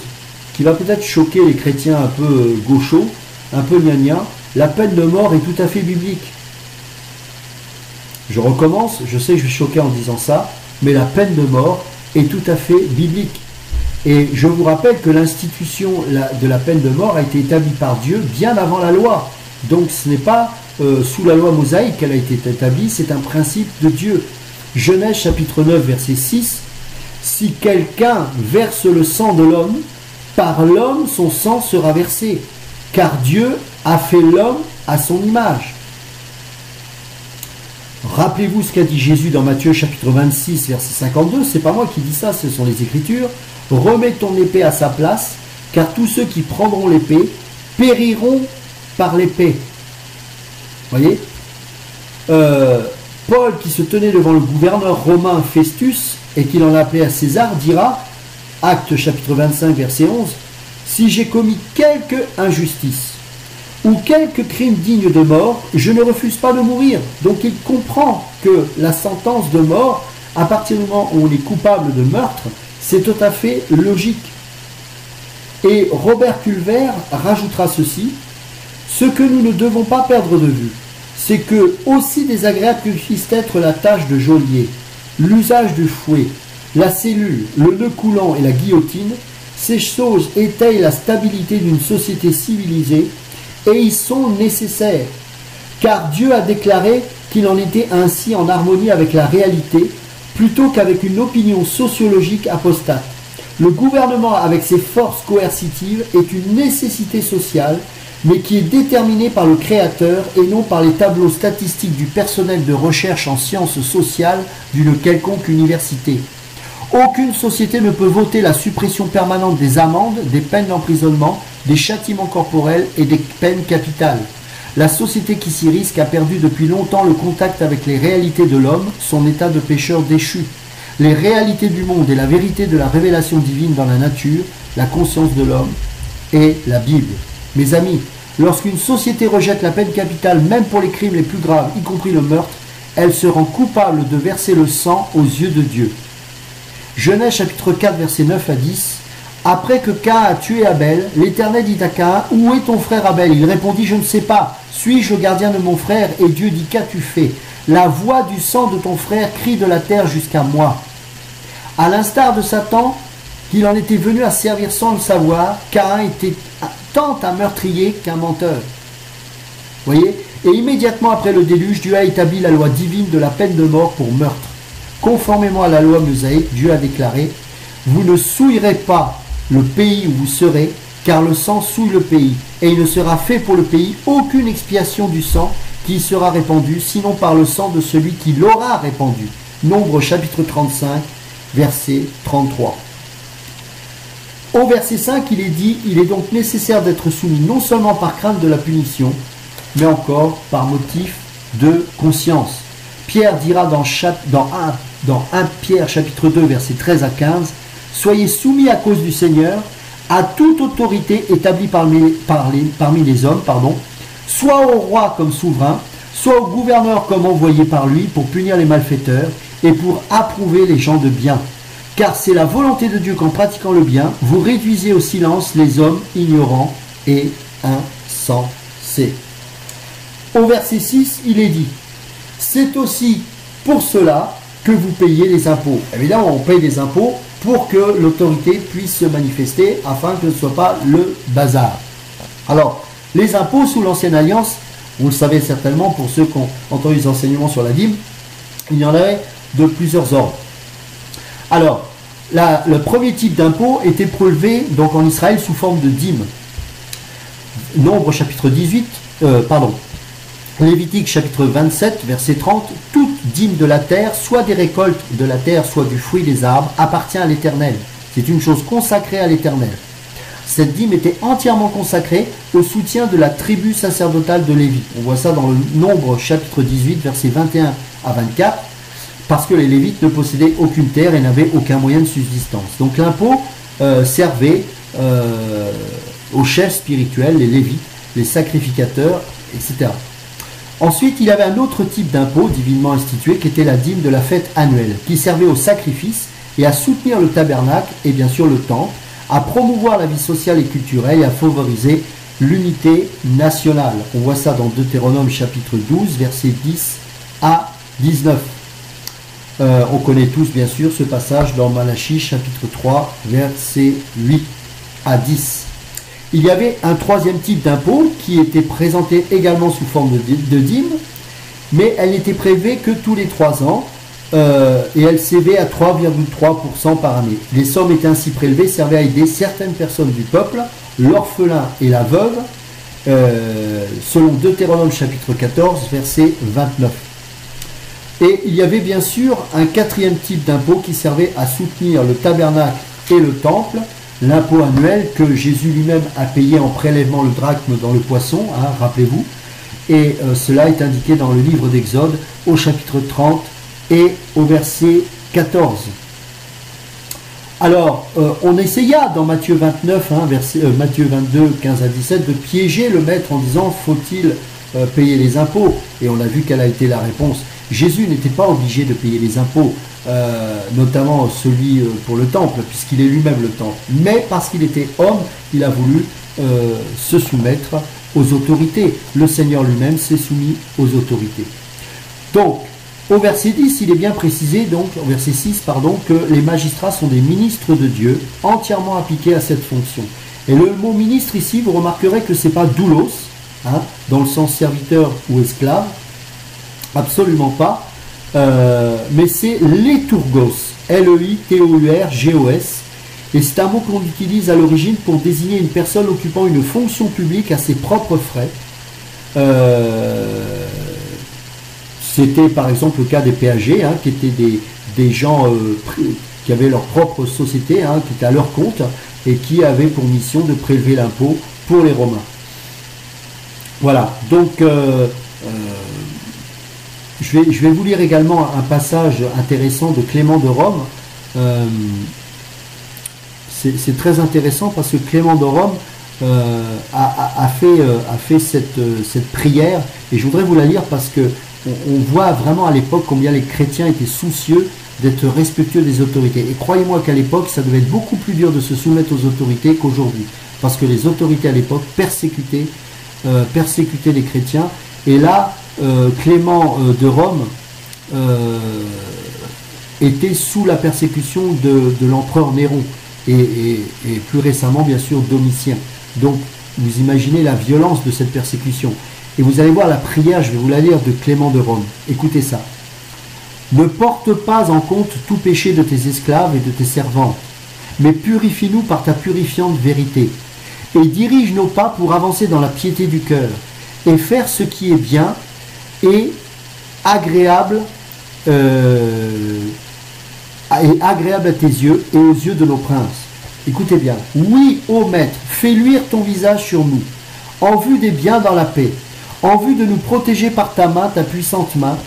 qui va peut-être choquer les chrétiens un peu gauchos, un peu gna-gna. La peine de mort est tout à fait biblique. Je recommence, je sais que je vais choquer en disant ça, mais la peine de mort est tout à fait biblique. Et je vous rappelle que l'institution de la peine de mort a été établie par Dieu bien avant la loi. Donc ce n'est pas sous la loi mosaïque qu'elle a été établie, c'est un principe de Dieu. Genèse chapitre 9 verset 6, « Si quelqu'un verse le sang de l'homme, par l'homme son sang sera versé, car Dieu a fait l'homme à son image. » Rappelez-vous ce qu'a dit Jésus dans Matthieu chapitre 26 verset 52, c'est pas moi qui dis ça, ce sont les Écritures. « Remets ton épée à sa place, car tous ceux qui prendront l'épée périront par l'épée. » Voyez, Paul, qui se tenait devant le gouverneur romain Festus et qu'il en appelait à César, dira, Acte chapitre 25 verset 11, « Si j'ai commis quelque injustice ou quelque crime digne de mort, je ne refuse pas de mourir. » Donc il comprend que la sentence de mort, à partir du moment où on est coupable de meurtre, c'est tout à fait logique. Et Robert Culver rajoutera ceci, « Ce que nous ne devons pas perdre de vue, c'est que, aussi désagréable que puisse être la tâche de geôlier, l'usage du fouet, la cellule, le nœud coulant et la guillotine, ces choses étayent la stabilité d'une société civilisée et y sont nécessaires, car Dieu a déclaré qu'il en était ainsi en harmonie avec la réalité, plutôt qu'avec une opinion sociologique apostate. Le gouvernement avec ses forces coercitives est une nécessité sociale, mais qui est déterminée par le Créateur et non par les tableaux statistiques du personnel de recherche en sciences sociales d'une quelconque université. Aucune société ne peut voter la suppression permanente des amendes, des peines d'emprisonnement, des châtiments corporels et des peines capitales. La société qui s'y risque a perdu depuis longtemps le contact avec les réalités de l'homme, son état de pécheur déchu. Les réalités du monde et la vérité de la révélation divine dans la nature, la conscience de l'homme et la Bible. Mes amis, lorsqu'une société rejette la peine capitale, même pour les crimes les plus graves, y compris le meurtre, elle se rend coupable de verser le sang aux yeux de Dieu. Genèse chapitre 4, versets 9 à 10. Après que Caïn a tué Abel, l'Éternel dit à Caïn, « Où est ton frère Abel ?» Il répondit, « Je ne sais pas. Suis-je le gardien de mon frère ?» Et Dieu dit, « Qu'as-tu fait ? La voix du sang de ton frère crie de la terre jusqu'à moi. » À l'instar de Satan, qu'il en était venu à servir sans le savoir, Caïn était tant un meurtrier qu'un menteur. Voyez ? Et immédiatement après le déluge, Dieu a établi la loi divine de la peine de mort pour meurtre. Conformément à la loi mosaïque, Dieu a déclaré, « Vous ne souillerez pas le pays où vous serez, car le sang souille le pays, et il ne sera fait pour le pays aucune expiation du sang qui y sera répandu, sinon par le sang de celui qui l'aura répandu. » Nombre chapitre 35, verset 33. Au verset 5, il est dit, « Il est donc nécessaire d'être soumis non seulement par crainte de la punition, mais encore par motif de conscience. » Pierre dira dans 1 Pierre chapitre 2, verset 13 à 15, « Soyez soumis à cause du Seigneur à toute autorité établie parmi les hommes, soit au roi comme souverain, soit au gouverneur comme envoyé par lui pour punir les malfaiteurs et pour approuver les gens de bien. Car c'est la volonté de Dieu qu'en pratiquant le bien, vous réduisez au silence les hommes ignorants et insensés. » Au verset 6, il est dit, « C'est aussi pour cela que vous payez les impôts. » Évidemment, on paye des impôts pour que l'autorité puisse se manifester afin que ce ne soit pas le bazar. Alors, les impôts sous l'ancienne alliance, vous le savez certainement pour ceux qui ont entendu les enseignements sur la dîme, il y en avait de plusieurs ordres. Alors, le premier type d'impôt était prélevé donc en Israël sous forme de dîme. Nombre chapitre 18, Lévitique chapitre 27, verset 30, « Toute dîme de la terre, soit des récoltes de la terre, soit du fruit des arbres, appartient à l'Éternel. » C'est une chose consacrée à l'Éternel. Cette dîme était entièrement consacrée au soutien de la tribu sacerdotale de Lévi. On voit ça dans le Nombre chapitre 18, versets 21 à 24, parce que les Lévites ne possédaient aucune terre et n'avaient aucun moyen de subsistance. Donc l'impôt servait aux chefs spirituels, les Lévites, les sacrificateurs, etc. Ensuite, il y avait un autre type d'impôt divinement institué qui était la dîme de la fête annuelle, qui servait au sacrifice et à soutenir le tabernacle et bien sûr le temple, à promouvoir la vie sociale et culturelle et à favoriser l'unité nationale. On voit ça dans Deutéronome chapitre 12, versets 10 à 19. On connaît tous bien sûr ce passage dans Malachie chapitre 3, versets 8 à 10. Il y avait un troisième type d'impôt qui était présenté également sous forme de dîme, mais elle n'était prélevée que tous les 3 ans et elle s'élevait à 3,3% par année. Les sommes étaient ainsi prélevées, servaient à aider certaines personnes du peuple, l'orphelin et la veuve, selon Deutéronome chapitre 14, verset 29. Et il y avait bien sûr un quatrième type d'impôt qui servait à soutenir le tabernacle et le temple, l'impôt annuel que Jésus lui-même a payé en prélèvement le drachme dans le poisson, rappelez-vous, et cela est indiqué dans le livre d'Exode au chapitre 30 et au verset 14. Alors, on essaya dans Matthieu 29, Matthieu 22, 15 à 17, de piéger le maître en disant « Faut-il payer les impôts ?» Et on a vu quelle a été la réponse. Jésus n'était pas obligé de payer les impôts, notamment celui pour le temple, puisqu'il est lui-même le temple. Mais parce qu'il était homme, il a voulu se soumettre aux autorités. Le Seigneur lui-même s'est soumis aux autorités. Donc, Au verset 10, il est bien précisé, donc, au verset 6, pardon, que les magistrats sont des ministres de Dieu, entièrement appliqués à cette fonction. Et le mot ministre ici, vous remarquerez que ce n'est pas doulos, hein, dans le sens serviteur ou esclave, absolument pas, mais c'est leturgos, L-E-I-T-O-U-R-G-O-S, et c'est un mot qu'on utilise à l'origine pour désigner une personne occupant une fonction publique à ses propres frais. C'était par exemple le cas des péagers, hein, qui étaient des gens qui avaient leur propre société, hein, qui étaient à leur compte, et qui avaient pour mission de prélever l'impôt pour les Romains. Voilà, donc je vais vous lire également un passage intéressant de Clément de Rome. C'est très intéressant parce que Clément de Rome a fait cette prière, et je voudrais vous la lire parce que on voit vraiment à l'époque combien les chrétiens étaient soucieux d'être respectueux des autorités. Et croyez-moi qu'à l'époque, ça devait être beaucoup plus dur de se soumettre aux autorités qu'aujourd'hui, parce que les autorités à l'époque persécutaient les chrétiens. Et là, Clément de Rome était sous la persécution de l'empereur Néron, et plus récemment, bien sûr, Domitien. Donc, vous imaginez la violence de cette persécution. Et vous allez voir la prière, je vais vous la lire, de Clément de Rome. Écoutez ça. Ne porte pas en compte tout péché de tes esclaves et de tes servantes, mais purifie-nous par ta purifiante vérité, et dirige nos pas pour avancer dans la piété du cœur, et faire ce qui est bien et agréable, à tes yeux et aux yeux de nos princes. Écoutez bien. Oui, ô Maître, fais luire ton visage sur nous, en vue des biens dans la paix, en vue de nous protéger par ta main, ta puissante main,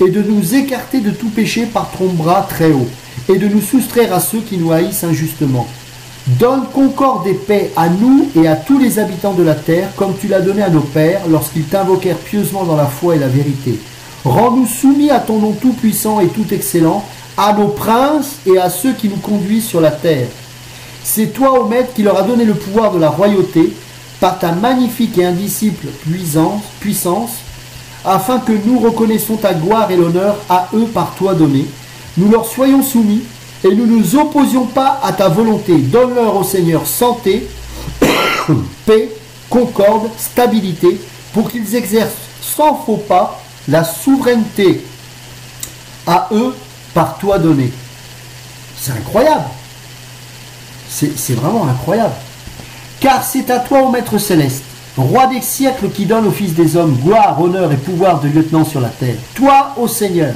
et de nous écarter de tout péché par ton bras très haut, et de nous soustraire à ceux qui nous haïssent injustement. Donne concorde et paix à nous et à tous les habitants de la terre, comme tu l'as donné à nos pères, lorsqu'ils t'invoquèrent pieusement dans la foi et la vérité. Rends-nous soumis à ton nom tout-puissant et tout excellent, à nos princes et à ceux qui nous conduisent sur la terre. C'est toi, ô Maître, qui leur a donné le pouvoir de la royauté, par ta magnifique et indicible puissance, afin que nous reconnaissons ta gloire et l'honneur à eux par toi donnés. Nous leur soyons soumis, et nous ne nous opposions pas à ta volonté. Donne-leur, ô Seigneur, santé, paix, concorde, stabilité, pour qu'ils exercent sans faux pas la souveraineté à eux par toi donnée. C'est incroyable. C'est vraiment incroyable. Car c'est à toi, ô Maître céleste, roi des siècles, qui donne au Fils des hommes gloire, honneur et pouvoir de lieutenant sur la terre. Toi, ô Seigneur,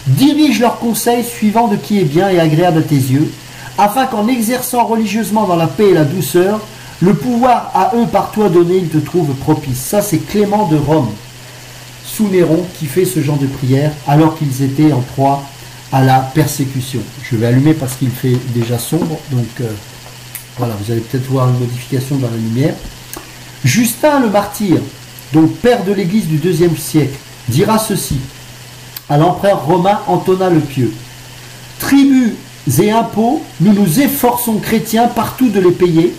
dirige leurs conseils suivant de qui est bien et agréable à tes yeux, afin qu'en exerçant religieusement dans la paix et la douceur, le pouvoir à eux par toi donné, ils te trouvent propice. Ça, c'est Clément de Rome, sous Néron, qui fait ce genre de prière alors qu'ils étaient en proie à la persécution. Je vais allumer parce qu'il fait déjà sombre, donc voilà, vous allez peut-être voir une modification dans la lumière. Justin le martyr, donc père de l'Église du IIe siècle, dira ceci à l'empereur romain Antonin le Pieux. Tributs et impôts, nous nous efforçons chrétiens partout de les payer,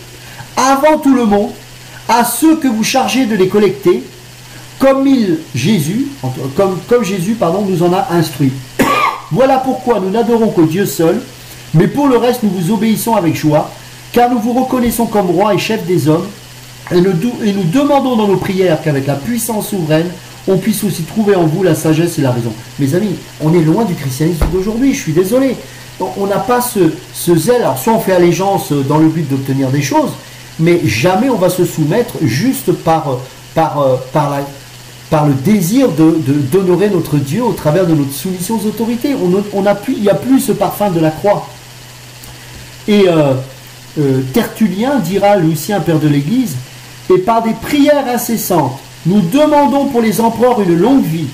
avant tout le monde, à ceux que vous chargez de les collecter, comme Jésus nous en a instruit. Voilà pourquoi nous n'adorons que Dieu seul, mais pour le reste nous vous obéissons avec joie, car nous vous reconnaissons comme roi et chef des hommes, et nous demandons dans nos prières qu'avec la puissance souveraine, on puisse aussi trouver en vous la sagesse et la raison. Mes amis, on est loin du christianisme d'aujourd'hui, je suis désolé. On n'a pas ce zèle. Alors soit on fait allégeance dans le but d'obtenir des choses, mais jamais on va se soumettre juste par le désir d'honorer notre Dieu au travers de notre soumission aux autorités. Il n'y a plus ce parfum de la croix. Et Tertullien dira, lui aussi un père de l'Église, et par des prières incessantes, nous demandons pour les empereurs une longue vie,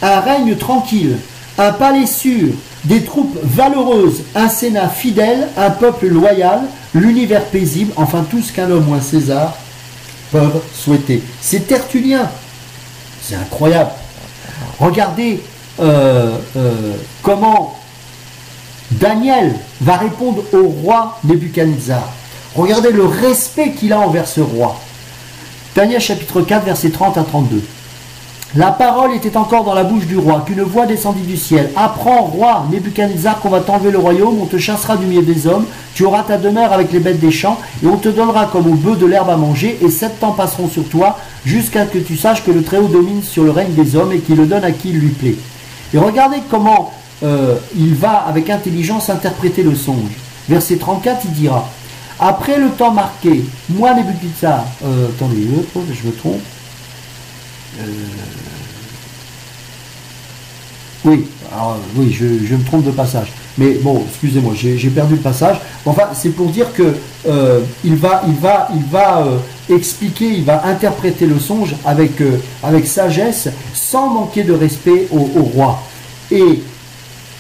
un règne tranquille, un palais sûr, des troupes valeureuses, un sénat fidèle, un peuple loyal, l'univers paisible, enfin tout ce qu'un homme ou un César peuvent souhaiter. C'est Tertullien. C'est incroyable. Regardez comment Daniel va répondre au roi Nebuchadnezzar. Regardez le respect qu'il a envers ce roi. Daniel chapitre 4, versets 30 à 32. La parole était encore dans la bouche du roi, qu'une voix descendit du ciel. Apprends, roi Nebuchadnezzar, qu'on va t'enlever le royaume, on te chassera du milieu des hommes, tu auras ta demeure avec les bêtes des champs, et on te donnera comme au bœuf de l'herbe à manger, et 7 ans passeront sur toi, jusqu'à ce que tu saches que le Très-Haut domine sur le règne des hommes, et qu'il le donne à qui il lui plaît. Et regardez comment il va avec intelligence interpréter le songe. Verset 34, il dira, après le temps marqué, moi Nebuchadnezzar, attendez, je me trompe, oui, alors, oui, je me trompe de passage. Mais bon, excusez-moi, j'ai perdu le passage. Enfin, c'est pour dire que il va expliquer, il va interpréter le songe avec sagesse, sans manquer de respect au roi. Et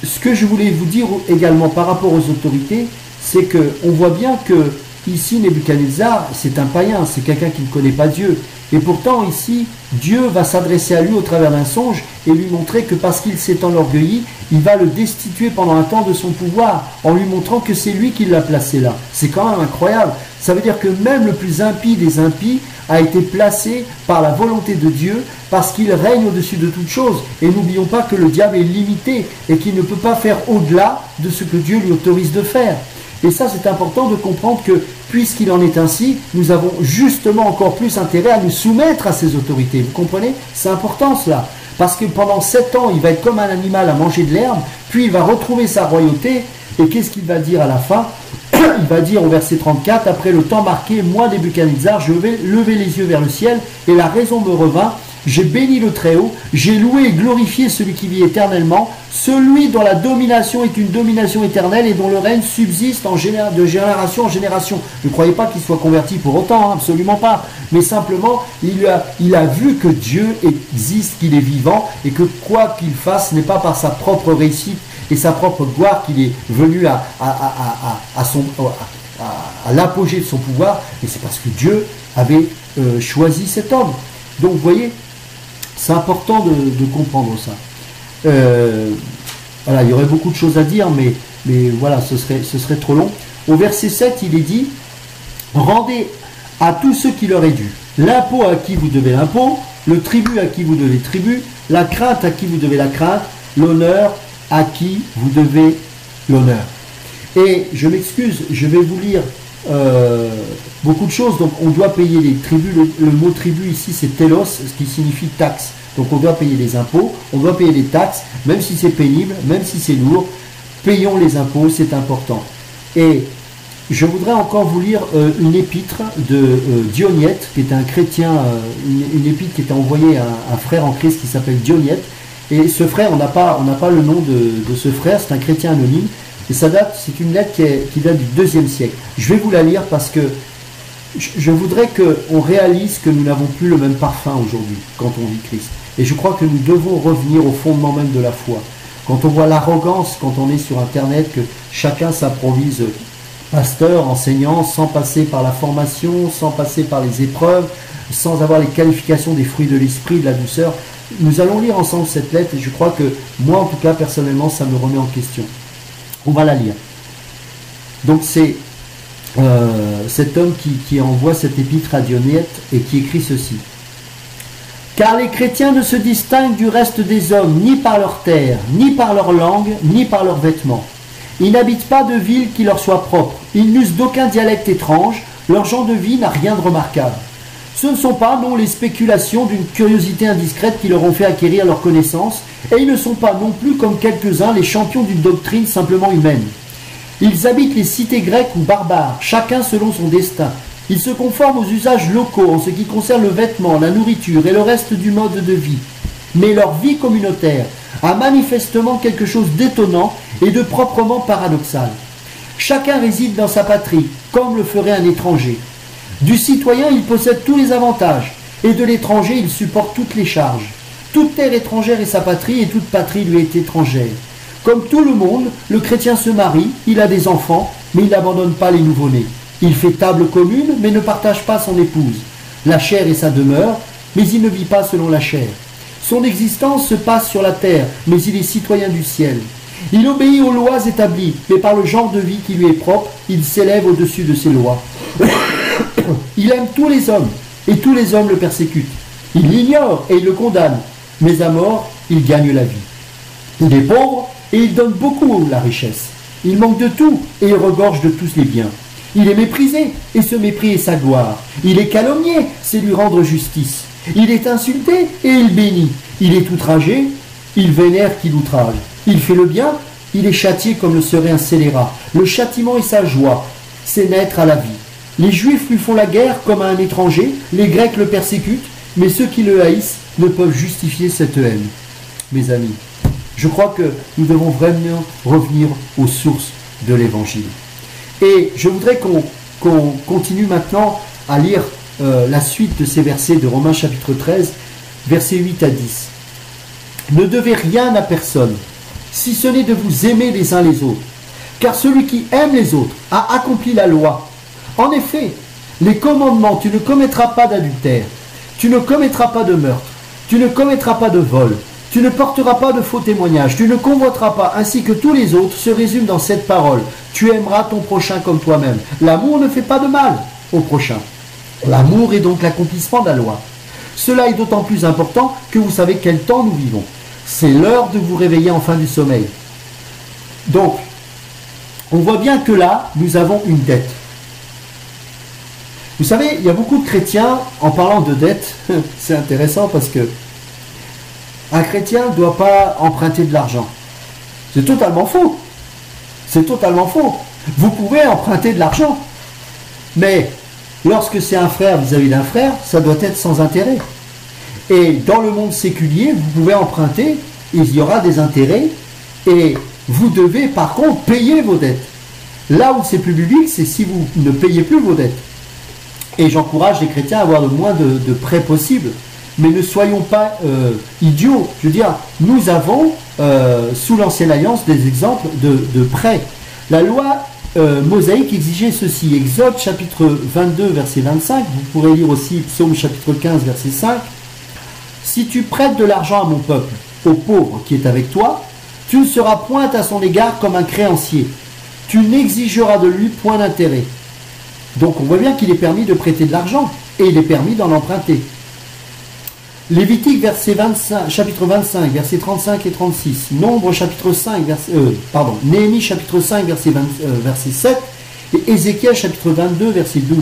ce que je voulais vous dire également par rapport aux autorités, c'est que on voit bien que ici Nebuchadnezzar, c'est un païen, c'est quelqu'un qui ne connaît pas Dieu. Et pourtant ici, Dieu va s'adresser à lui au travers d'un songe et lui montrer que parce qu'il s'est enorgueilli, il va le destituer pendant un temps de son pouvoir, en lui montrant que c'est lui qui l'a placé là. C'est quand même incroyable. Ça veut dire que même le plus impie des impies a été placé par la volonté de Dieu, parce qu'il règne au-dessus de toutes choses. Et n'oublions pas que le diable est limité et qu'il ne peut pas faire au-delà de ce que Dieu lui autorise de faire. Et ça, c'est important de comprendre que, puisqu'il en est ainsi, nous avons justement encore plus intérêt à nous soumettre à ces autorités. Vous comprenez? C'est important cela. Parce que pendant 7 ans, il va être comme un animal à manger de l'herbe, puis il va retrouver sa royauté. Et qu'est-ce qu'il va dire à la fin? Il va dire au verset 34, après le temps marqué, moi Nebuchadnezzar, je vais lever les yeux vers le ciel, et la raison me revint. J'ai béni le Très-Haut, j'ai loué et glorifié celui qui vit éternellement, celui dont la domination est une domination éternelle et dont le règne subsiste de génération en génération. Ne croyez pas qu'il soit converti pour autant, hein, absolument pas. Mais simplement, il a vu que Dieu existe, qu'il est vivant, et que quoi qu'il fasse n'est pas par sa propre réussite et sa propre gloire qu'il est venu à l'apogée de son pouvoir, mais c'est parce que Dieu avait choisi cet homme. Donc vous voyez, c'est important de comprendre ça. Voilà, il y aurait beaucoup de choses à dire, mais voilà, ce serait trop long. Au verset 7, il est dit, rendez à tous ceux qui leur est dû, l'impôt à qui vous devez l'impôt, le tribut à qui vous devez tribut, la crainte à qui vous devez la crainte, l'honneur à qui vous devez l'honneur. Et je m'excuse, je vais vous lire beaucoup de choses. Donc on doit payer les tribus. Le mot tribu ici c'est telos, ce qui signifie taxe. Donc on doit payer les impôts, on doit payer les taxes, même si c'est pénible, même si c'est lourd. Payons les impôts, c'est important. Et je voudrais encore vous lire une épître de Dionyette, qui est un chrétien, une épître qui était envoyée à un frère en Christ qui s'appelle Dionyette. Et ce frère, on n'a pas le nom de ce frère, c'est un chrétien anonyme. Et c'est une lettre qui date du IIe siècle. Je vais vous la lire parce que je voudrais qu'on réalise que nous n'avons plus le même parfum aujourd'hui quand on vit Christ. Et je crois que nous devons revenir au fondement même de la foi. Quand on voit l'arrogance, quand on est sur Internet, que chacun s'improvise pasteur, enseignant, sans passer par la formation, sans passer par les épreuves, sans avoir les qualifications des fruits de l'esprit, de la douceur. Nous allons lire ensemble cette lettre et je crois que moi, en tout cas, personnellement, ça me remet en question. On va la lire. Donc c'est cet homme qui envoie cette épître à Dionyette et qui écrit ceci. Car les chrétiens ne se distinguent du reste des hommes ni par leur terre, ni par leur langue, ni par leurs vêtements. Ils n'habitent pas de ville qui leur soit propre. Ils n'usent d'aucun dialecte étrange. Leur genre de vie n'a rien de remarquable. Ce ne sont pas, non, les spéculations d'une curiosité indiscrète qui leur ont fait acquérir leur connaissance, et ils ne sont pas non plus comme quelques-uns les champions d'une doctrine simplement humaine. Ils habitent les cités grecques ou barbares, chacun selon son destin. Ils se conforment aux usages locaux en ce qui concerne le vêtement, la nourriture et le reste du mode de vie. Mais leur vie communautaire a manifestement quelque chose d'étonnant et de proprement paradoxal. Chacun réside dans sa patrie, comme le ferait un étranger. Du citoyen, il possède tous les avantages, et de l'étranger, il supporte toutes les charges. Toute terre étrangère est sa patrie, et toute patrie lui est étrangère. Comme tout le monde, le chrétien se marie, il a des enfants, mais il n'abandonne pas les nouveau-nés. Il fait table commune, mais ne partage pas son épouse. La chair est sa demeure, mais il ne vit pas selon la chair. Son existence se passe sur la terre, mais il est citoyen du ciel. Il obéit aux lois établies, mais par le genre de vie qui lui est propre, il s'élève au-dessus de ces lois. Il aime tous les hommes, et tous les hommes le persécutent. Il l'ignore et il le condamne. mais à mort, il gagne la vie. Il est pauvre et il donne beaucoup la richesse. Il manque de tout et il regorge de tous les biens. Il est méprisé et ce mépris est sa gloire. Il est calomnié, c'est lui rendre justice. Il est insulté et il bénit. Il est outragé, il vénère qui l'outrage. Il fait le bien, il est châtié comme le serait un scélérat. Le châtiment est sa joie, c'est naître à la vie. Les Juifs lui font la guerre comme à un étranger, les Grecs le persécutent, mais ceux qui le haïssent ne peuvent justifier cette haine. Mes amis, je crois que nous devons vraiment revenir aux sources de l'Évangile. Et je voudrais qu'on continue maintenant à lire la suite de ces versets de Romains chapitre 13, versets 8 à 10. Ne devez rien à personne, si ce n'est de vous aimer les uns les autres, car celui qui aime les autres a accompli la loi. En effet, les commandements, tu ne commettras pas d'adultère, tu ne commettras pas de meurtre, tu ne commettras pas de vol, tu ne porteras pas de faux témoignages, tu ne convoiteras pas, ainsi que tous les autres, se résument dans cette parole. Tu aimeras ton prochain comme toi-même. L'amour ne fait pas de mal au prochain. L'amour est donc l'accomplissement de la loi. Cela est d'autant plus important que vous savez quel temps nous vivons. C'est l'heure de vous réveiller enfin du sommeil. Donc, on voit bien que là, nous avons une dette. Vous savez, il y a beaucoup de chrétiens, en parlant de dette, c'est intéressant parce que un chrétien ne doit pas emprunter de l'argent. C'est totalement faux. C'est totalement faux. Vous pouvez emprunter de l'argent, mais lorsque c'est un frère vis-à-vis d'un frère, ça doit être sans intérêt. Et dans le monde séculier, vous pouvez emprunter, il y aura des intérêts, et vous devez par contre payer vos dettes. Là où c'est plus biblique, c'est si vous ne payez plus vos dettes. Et j'encourage les chrétiens à avoir le moins de prêts possible. Mais ne soyons pas idiots. Je veux dire, nous avons, sous l'Ancienne Alliance, des exemples de prêts. La loi mosaïque exigeait ceci. Exode chapitre 22, verset 25. Vous pourrez lire aussi Psaume chapitre 15, verset 5. Si tu prêtes de l'argent à mon peuple, au pauvre qui est avec toi, tu ne seras point à son égard comme un créancier. Tu n'exigeras de lui point d'intérêt. Donc on voit bien qu'il est permis de prêter de l'argent et il est permis d'en emprunter. Lévitique chapitre 25, versets 35 et 36. Nombre chapitre 5, Néhémie chapitre 5, verset 7. Et Ézéchiel chapitre 22, verset 12.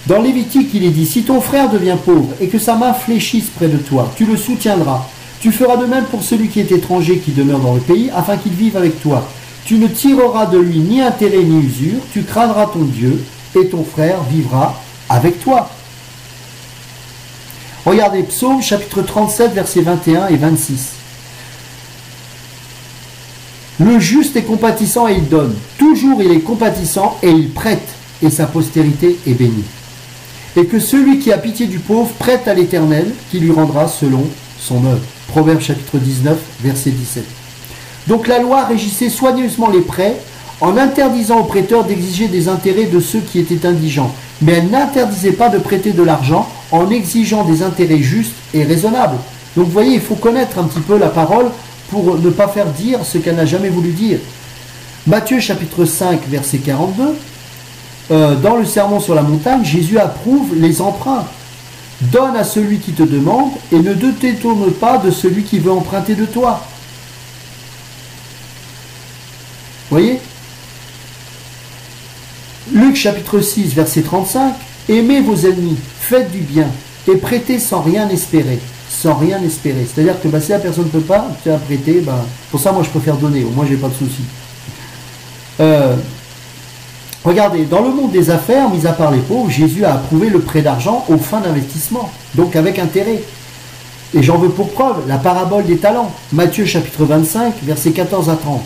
Dans Lévitique, il est dit, si ton frère devient pauvre et que sa main fléchisse près de toi, tu le soutiendras. Tu feras de même pour celui qui est étranger qui demeure dans le pays, afin qu'il vive avec toi. Tu ne tireras de lui ni intérêt ni usure, tu craindras ton Dieu, et ton frère vivra avec toi. Regardez Psaume chapitre 37, versets 21 et 26. Le juste est compatissant et il donne. Toujours il est compatissant et il prête, et sa postérité est bénie. Et que celui qui a pitié du pauvre prête à l'Éternel, qui lui rendra selon son œuvre. Proverbe chapitre 19, verset 17. Donc la loi régissait soigneusement les prêts en interdisant aux prêteurs d'exiger des intérêts de ceux qui étaient indigents. Mais elle n'interdisait pas de prêter de l'argent en exigeant des intérêts justes et raisonnables. Donc vous voyez, il faut connaître un petit peu la parole pour ne pas faire dire ce qu'elle n'a jamais voulu dire. Matthieu chapitre 5, verset 42, dans le sermon sur la montagne, Jésus approuve les emprunts. Donne à celui qui te demande et ne te détourne pas de celui qui veut emprunter de toi. Voyez ? Luc chapitre 6, verset 35. Aimez vos ennemis, faites du bien et prêtez sans rien espérer. Sans rien espérer. C'est-à-dire que si la personne ne peut pas, tu as prêté, pour ça moi je préfère donner, au moins j'ai pas de souci. Regardez, dans le monde des affaires, mis à part les pauvres, Jésus a approuvé le prêt d'argent aux fins d'investissement, donc avec intérêt. Et j'en veux pour preuve la parabole des talents. Matthieu chapitre 25, versets 14 à 30.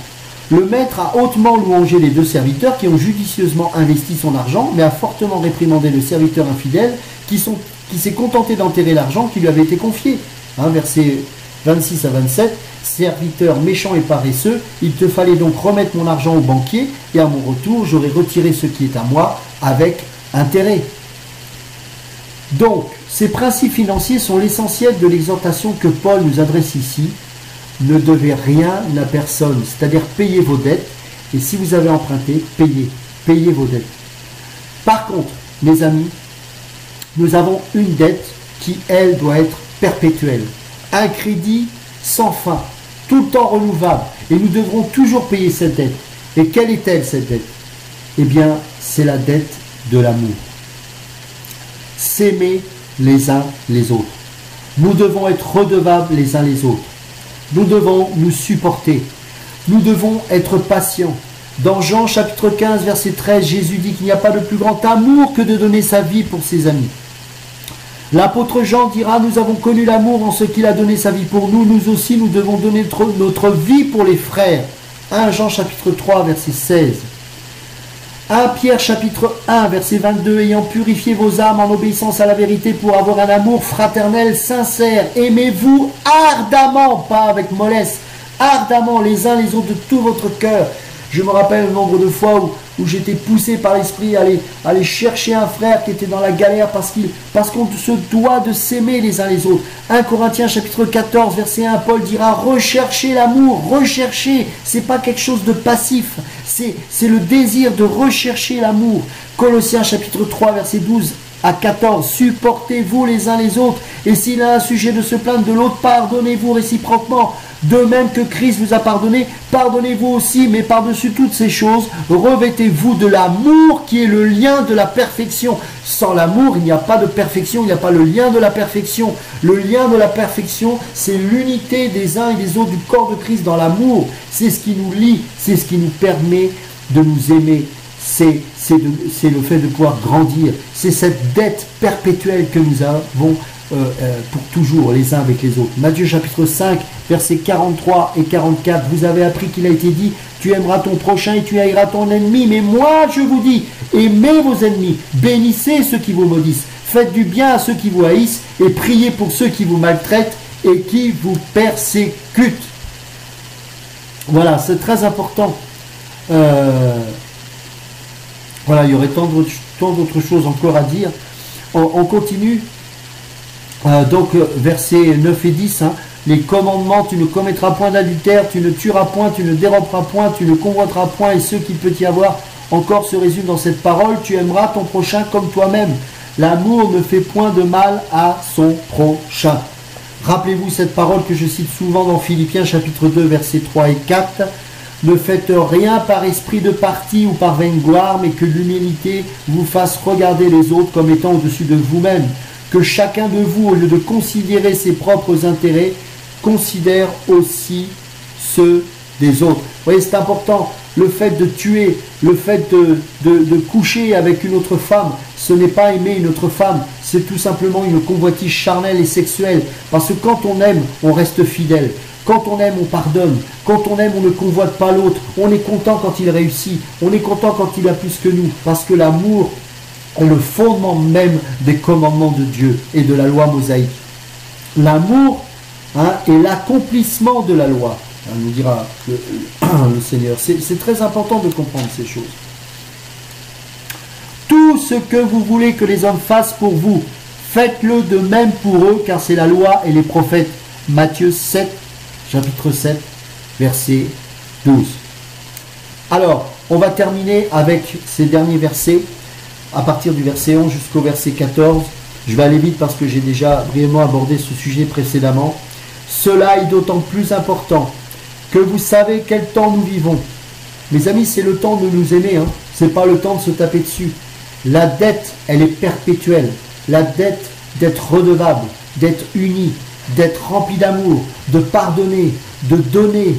Le maître a hautement louangé les deux serviteurs qui ont judicieusement investi son argent, mais a fortement réprimandé le serviteur infidèle qui s'est contenté d'enterrer l'argent qui lui avait été confié. Versets 26 à 27. Serviteur méchant et paresseux, il te fallait donc remettre mon argent au banquier, et à mon retour, j'aurais retiré ce qui est à moi avec intérêt. Donc, ces principes financiers sont l'essentiel de l'exhortation que Paul nous adresse ici. Ne devez rien à personne, c'est-à-dire payez vos dettes, et si vous avez emprunté, payez vos dettes. Par contre, mes amis, nous avons une dette qui, elle, doit être perpétuelle. un crédit sans fin, tout le temps renouvelable. Et nous devrons toujours payer cette dette. Et quelle est-elle, cette dette? Eh bien, c'est la dette de l'amour. S'aimer les uns les autres. Nous devons être redevables les uns les autres. Nous devons nous supporter. Nous devons être patients. Dans Jean chapitre 15, verset 13, Jésus dit qu'il n'y a pas de plus grand amour que de donner sa vie pour ses amis. L'apôtre Jean dira, nous avons connu l'amour en ce qu'il a donné sa vie pour nous. Nous aussi, nous devons donner notre vie pour les frères. 1 Jean chapitre 3, verset 16. 1 Pierre chapitre 1, verset 22, ayant purifié vos âmes en obéissance à la vérité pour avoir un amour fraternel sincère. Aimez-vous ardemment, pas avec mollesse, ardemment les uns les autres de tout votre cœur. Je me rappelle le nombre de fois où j'étais poussé par l'esprit à aller chercher un frère qui était dans la galère parce qu'on se doit de s'aimer les uns les autres. 1 Corinthiens chapitre 14 verset 1, Paul dira recherchez l'amour, recherchez, c'est pas quelque chose de passif, c'est le désir de rechercher l'amour. Colossiens chapitre 3 verset 12 à 14, supportez-vous les uns les autres et s'il a un sujet de se plaindre de l'autre, pardonnez-vous réciproquement. De même que Christ vous a pardonné, pardonnez-vous aussi, mais par-dessus toutes ces choses, revêtez-vous de l'amour qui est le lien de la perfection. Sans l'amour, il n'y a pas de perfection, il n'y a pas le lien de la perfection. Le lien de la perfection, c'est l'unité des uns et des autres du corps de Christ dans l'amour. C'est ce qui nous lie, c'est ce qui nous permet de nous aimer. C'est le fait de pouvoir grandir. C'est cette dette perpétuelle que nous avons pour toujours les uns avec les autres. Matthieu chapitre 5, versets 43 et 44, vous avez appris qu'il a été dit, tu aimeras ton prochain et tu haïras ton ennemi, mais moi je vous dis, aimez vos ennemis, bénissez ceux qui vous maudissent, faites du bien à ceux qui vous haïssent et priez pour ceux qui vous maltraitent et qui vous persécutent. Voilà, c'est très important. Voilà, il y aurait tant d'autres choses encore à dire. On continue. Donc, versets 9 et 10, hein, les commandements, tu ne commettras point d'adultère, tu ne tueras point, tu ne déroberas point, tu ne convoiteras point, et ce qu'il peut y avoir encore se résume dans cette parole, tu aimeras ton prochain comme toi-même. L'amour ne fait point de mal à son prochain. Rappelez-vous cette parole que je cite souvent dans Philippiens chapitre 2, versets 3 et 4. Ne faites rien par esprit de parti ou par vaine gloire, mais que l'humilité vous fasse regarder les autres comme étant au-dessus de vous-même. Que chacun de vous, au lieu de considérer ses propres intérêts, considère aussi ceux des autres. Vous voyez, c'est important. Le fait de tuer, le fait de coucher avec une autre femme, ce n'est pas aimer une autre femme, c'est tout simplement une convoitise charnelle et sexuelle. Parce que quand on aime, on reste fidèle. Quand on aime, on pardonne. Quand on aime, on ne convoite pas l'autre. On est content quand il réussit. On est content quand il a plus que nous. Parce que l'amour est le fondement même des commandements de Dieu et de la loi mosaïque. L'amour est l'accomplissement de la loi, nous dira le Seigneur. C'est très important de comprendre ces choses. Tout ce que vous voulez que les hommes fassent pour vous, faites-le de même pour eux, car c'est la loi et les prophètes. Matthieu 7, chapitre 7, verset 12. Alors, on va terminer avec ces derniers versets, à partir du verset 11 jusqu'au verset 14. Je vais aller vite parce que j'ai déjà brièvement abordé ce sujet précédemment. Cela est d'autant plus important que vous savez quel temps nous vivons. Mes amis, c'est le temps de nous aimer, hein. Ce n'est pas le temps de se taper dessus. La dette, elle est perpétuelle. La dette d'être redevable, d'être uni, d'être rempli d'amour, de pardonner, de donner,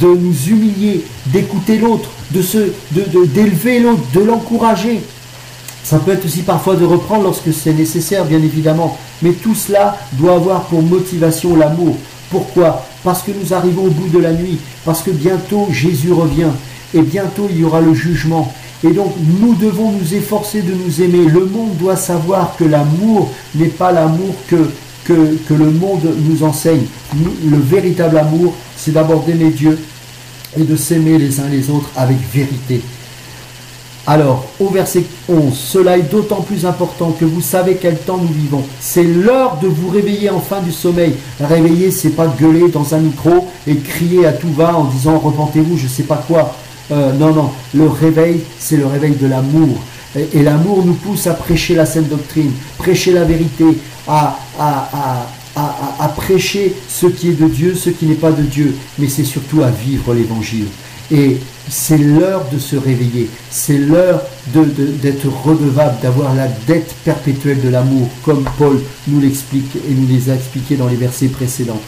de nous humilier, d'écouter l'autre, d'élever l'autre, de l'encourager. Ça peut être aussi parfois de reprendre lorsque c'est nécessaire, bien évidemment. Mais tout cela doit avoir pour motivation l'amour. Pourquoi? Parce que nous arrivons au bout de la nuit. Parce que bientôt Jésus revient. Et bientôt il y aura le jugement. Et donc nous devons nous efforcer de nous aimer. Le monde doit savoir que l'amour n'est pas l'amour que le monde nous enseigne. Le véritable amour, c'est d'abord d'aimer Dieu et de s'aimer les uns les autres avec vérité. Alors, au verset 11, cela est d'autant plus important que vous savez quel temps nous vivons. C'est l'heure de vous réveiller enfin du sommeil. Réveiller, c'est pas gueuler dans un micro et crier à tout va en disant repentez-vous, je sais pas quoi. Non, le réveil, c'est le réveil de l'amour. Et l'amour nous pousse à prêcher la saine doctrine, prêcher la vérité, à à prêcher ce qui est de Dieu, ce qui n'est pas de Dieu, mais c'est surtout à vivre l'évangile. Et c'est l'heure de se réveiller, c'est l'heure d'être redevable, d'avoir la dette perpétuelle de l'amour, comme Paul nous l'explique et nous les a expliqués dans les versets précédents.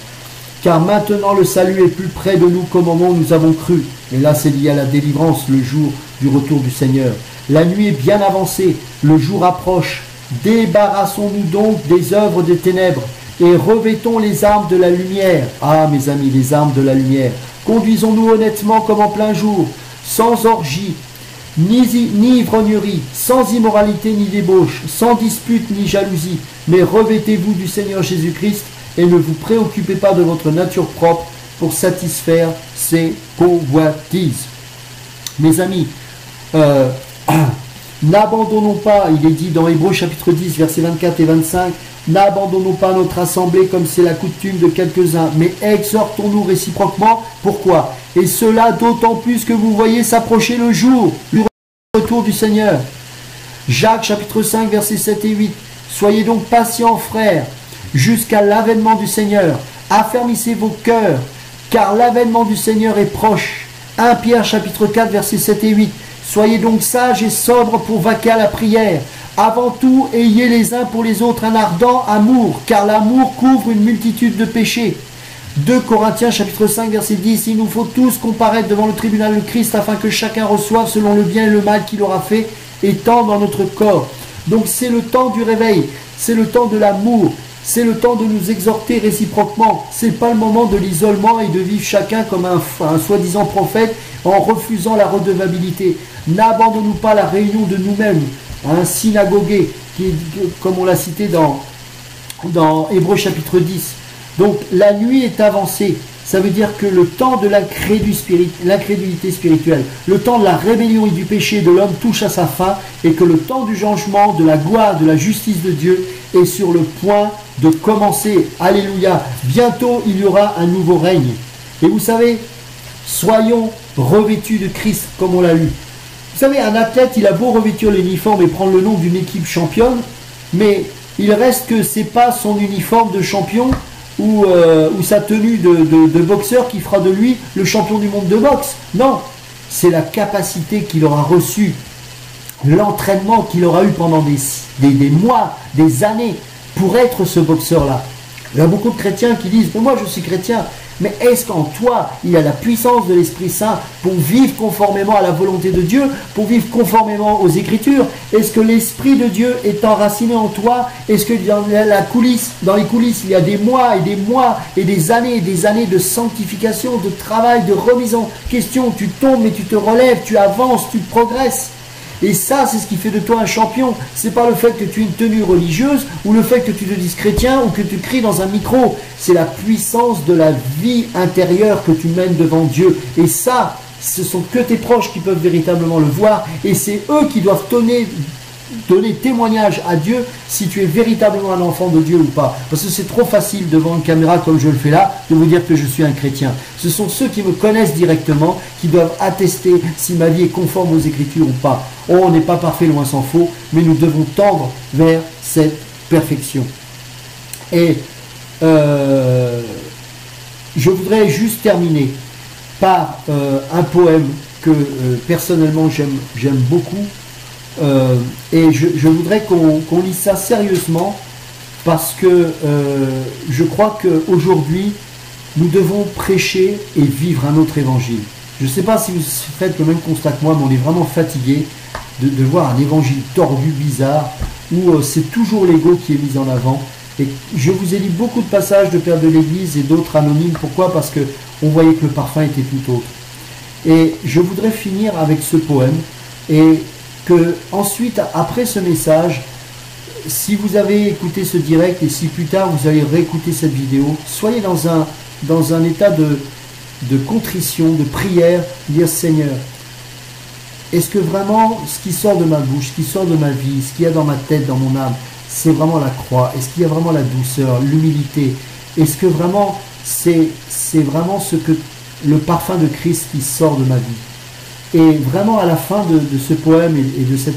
Car maintenant le salut est plus près de nous qu'au moment où nous avons cru. Et là c'est lié à la délivrance, le jour du retour du Seigneur. La nuit est bien avancée, le jour approche. Débarrassons-nous donc des œuvres des ténèbres et revêtons les armes de la lumière. Ah mes amis, les armes de la lumière. Conduisons-nous honnêtement comme en plein jour, sans orgie, ni ivrognerie, sans immoralité ni débauche, sans dispute ni jalousie, mais revêtez-vous du Seigneur Jésus-Christ et ne vous préoccupez pas de votre nature propre pour satisfaire ses convoitises. Mes amis, n'abandonnons pas, il est dit dans Hébreux chapitre 10, versets 24 et 25, n'abandonnons pas notre assemblée comme c'est la coutume de quelques-uns, mais exhortons-nous réciproquement. Pourquoi? Et cela d'autant plus que vous voyez s'approcher le jour du retour du Seigneur. Jacques chapitre 5, versets 7 et 8. Soyez donc patients, frères, jusqu'à l'avènement du Seigneur. Affermissez vos cœurs, car l'avènement du Seigneur est proche. 1 Pierre chapitre 4, versets 7 et 8. Soyez donc sages et sobres pour vaquer à la prière. Avant tout, ayez les uns pour les autres un ardent amour, car l'amour couvre une multitude de péchés. 2 Corinthiens chapitre 5 verset 10. Il nous faut tous comparaître devant le tribunal de Christ afin que chacun reçoive selon le bien et le mal qu'il aura fait, étant dans notre corps. Donc c'est le temps du réveil, c'est le temps de l'amour, c'est le temps de nous exhorter réciproquement. C'est pas le moment de l'isolement et de vivre chacun comme un soi-disant prophète en refusant la redevabilité. N'abandonnons pas la réunion de nous-mêmes, un synagogué, comme on l'a cité dans Hébreux chapitre 10. Donc la nuit est avancée, ça veut dire que le temps de l'incrédulité spirituelle, le temps de la rébellion et du péché de l'homme touche à sa fin, et que le temps du changement, de la gloire, de la justice de Dieu est sur le point de commencer. Alléluia. Bientôt il y aura un nouveau règne. Et vous savez, soyons revêtus de Christ comme on l'a lu. Vous savez, un athlète, il a beau revêtir l'uniforme et prendre le nom d'une équipe championne, mais il reste que c'est pas son uniforme de champion ou sa tenue de boxeur qui fera de lui le champion du monde de boxe. Non, c'est la capacité qu'il aura reçue, l'entraînement qu'il aura eu pendant des mois, des années pour être ce boxeur-là. Il y a beaucoup de chrétiens qui disent « Moi, je suis chrétien ». Mais est-ce qu'en toi, il y a la puissance de l'Esprit Saint pour vivre conformément à la volonté de Dieu, pour vivre conformément aux Écritures? Est-ce que l'Esprit de Dieu est enraciné en toi? Est-ce que dans les coulisses, il y a des mois et des années de sanctification, de travail, de remise en question? Tu tombes mais tu te relèves, tu avances, tu progresses. Et ça, c'est ce qui fait de toi un champion. C'est pas le fait que tu aies une tenue religieuse ou le fait que tu te dises chrétien ou que tu cries dans un micro. C'est la puissance de la vie intérieure que tu mènes devant Dieu. Et ça, ce sont que tes proches qui peuvent véritablement le voir. Et c'est eux qui doivent donner témoignage à Dieu si tu es véritablement un enfant de Dieu ou pas. Parce que c'est trop facile devant une caméra comme je le fais là de vous dire que je suis un chrétien. Ce sont ceux qui me connaissent directement qui doivent attester si ma vie est conforme aux Écritures ou pas. On n'est pas parfait, loin s'en faut, mais nous devons tendre vers cette perfection. Et je voudrais juste terminer par un poème que personnellement j'aime beaucoup. Et je voudrais qu'on lise ça sérieusement parce que je crois qu'aujourd'hui nous devons prêcher et vivre un autre évangile. Je ne sais pas si vous faites le même constat que moi, mais on est vraiment fatigué de voir un évangile tordu, bizarre, où c'est toujours l'ego qui est mis en avant. Et je vous ai lu beaucoup de passages de Père de l'Église et d'autres anonymes. Pourquoi? Parce qu'on voyait que le parfum était tout autre. Et je voudrais finir avec ce poème et que ensuite, après ce message, si vous avez écouté ce direct et si plus tard vous allez réécouter cette vidéo, soyez dans un état de contrition, de prière, dire Seigneur, est-ce que vraiment ce qui sort de ma bouche, ce qui sort de ma vie, ce qu'il y a dans ma tête, dans mon âme, c'est vraiment la croix? Est-ce qu'il y a vraiment la douceur, l'humilité? Est-ce que vraiment c'est vraiment le parfum de Christ qui sort de ma vie? Et vraiment à la fin de ce poème et de cet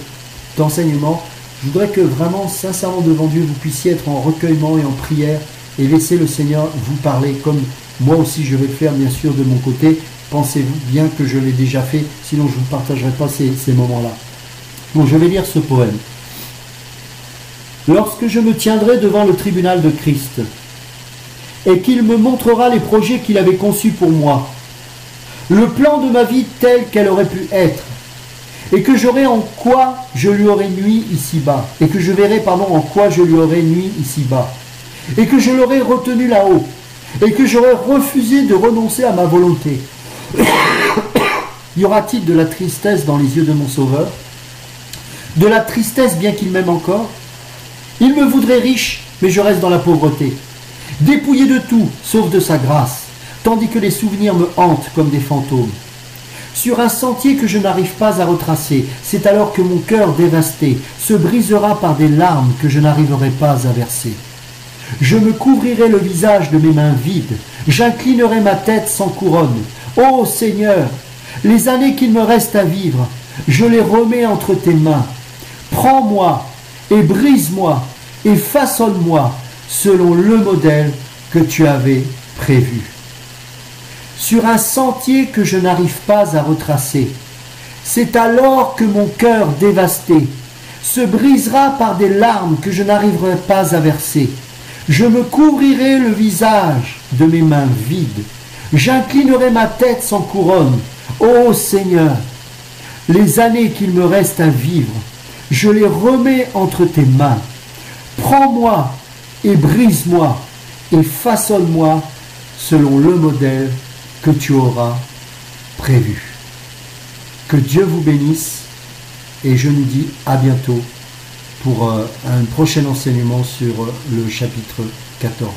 enseignement, je voudrais que vraiment, sincèrement devant Dieu, vous puissiez être en recueillement et en prière et laissez le Seigneur vous parler comme moi aussi je vais le faire bien sûr de mon côté. Pensez-vous bien que je l'ai déjà fait, sinon je ne vous partagerai pas ces moments-là. Donc je vais lire ce poème. Lorsque je me tiendrai devant le tribunal de Christ, et qu'il me montrera les projets qu'il avait conçus pour moi, le plan de ma vie tel qu'elle aurait pu être, et que j'aurai en quoi je lui aurais nui ici-bas, et que je verrai, en quoi je lui aurais nui ici-bas, et que je l'aurais retenu là-haut, et que j'aurais refusé de renoncer à ma volonté. Y aura-t-il de la tristesse dans les yeux de mon Sauveur? De la tristesse bien qu'il m'aime encore? Il me voudrait riche, mais je reste dans la pauvreté, dépouillé de tout, sauf de sa grâce, tandis que les souvenirs me hantent comme des fantômes. Sur un sentier que je n'arrive pas à retracer, c'est alors que mon cœur dévasté se brisera par des larmes que je n'arriverai pas à verser. Je me couvrirai le visage de mes mains vides, j'inclinerai ma tête sans couronne. Ô Seigneur, les années qu'il me reste à vivre, je les remets entre tes mains. Prends-moi et brise-moi et façonne-moi selon le modèle que tu avais prévu. Sur un sentier que je n'arrive pas à retracer, c'est alors que mon cœur dévasté se brisera par des larmes que je n'arriverai pas à verser. Je me couvrirai le visage de mes mains vides, j'inclinerai ma tête sans couronne. Ô Seigneur, les années qu'il me reste à vivre, je les remets entre tes mains. Prends-moi et brise-moi et façonne-moi selon le modèle que tu auras prévu. Que Dieu vous bénisse et je nous dis à bientôt pour un prochain enseignement sur le chapitre 14.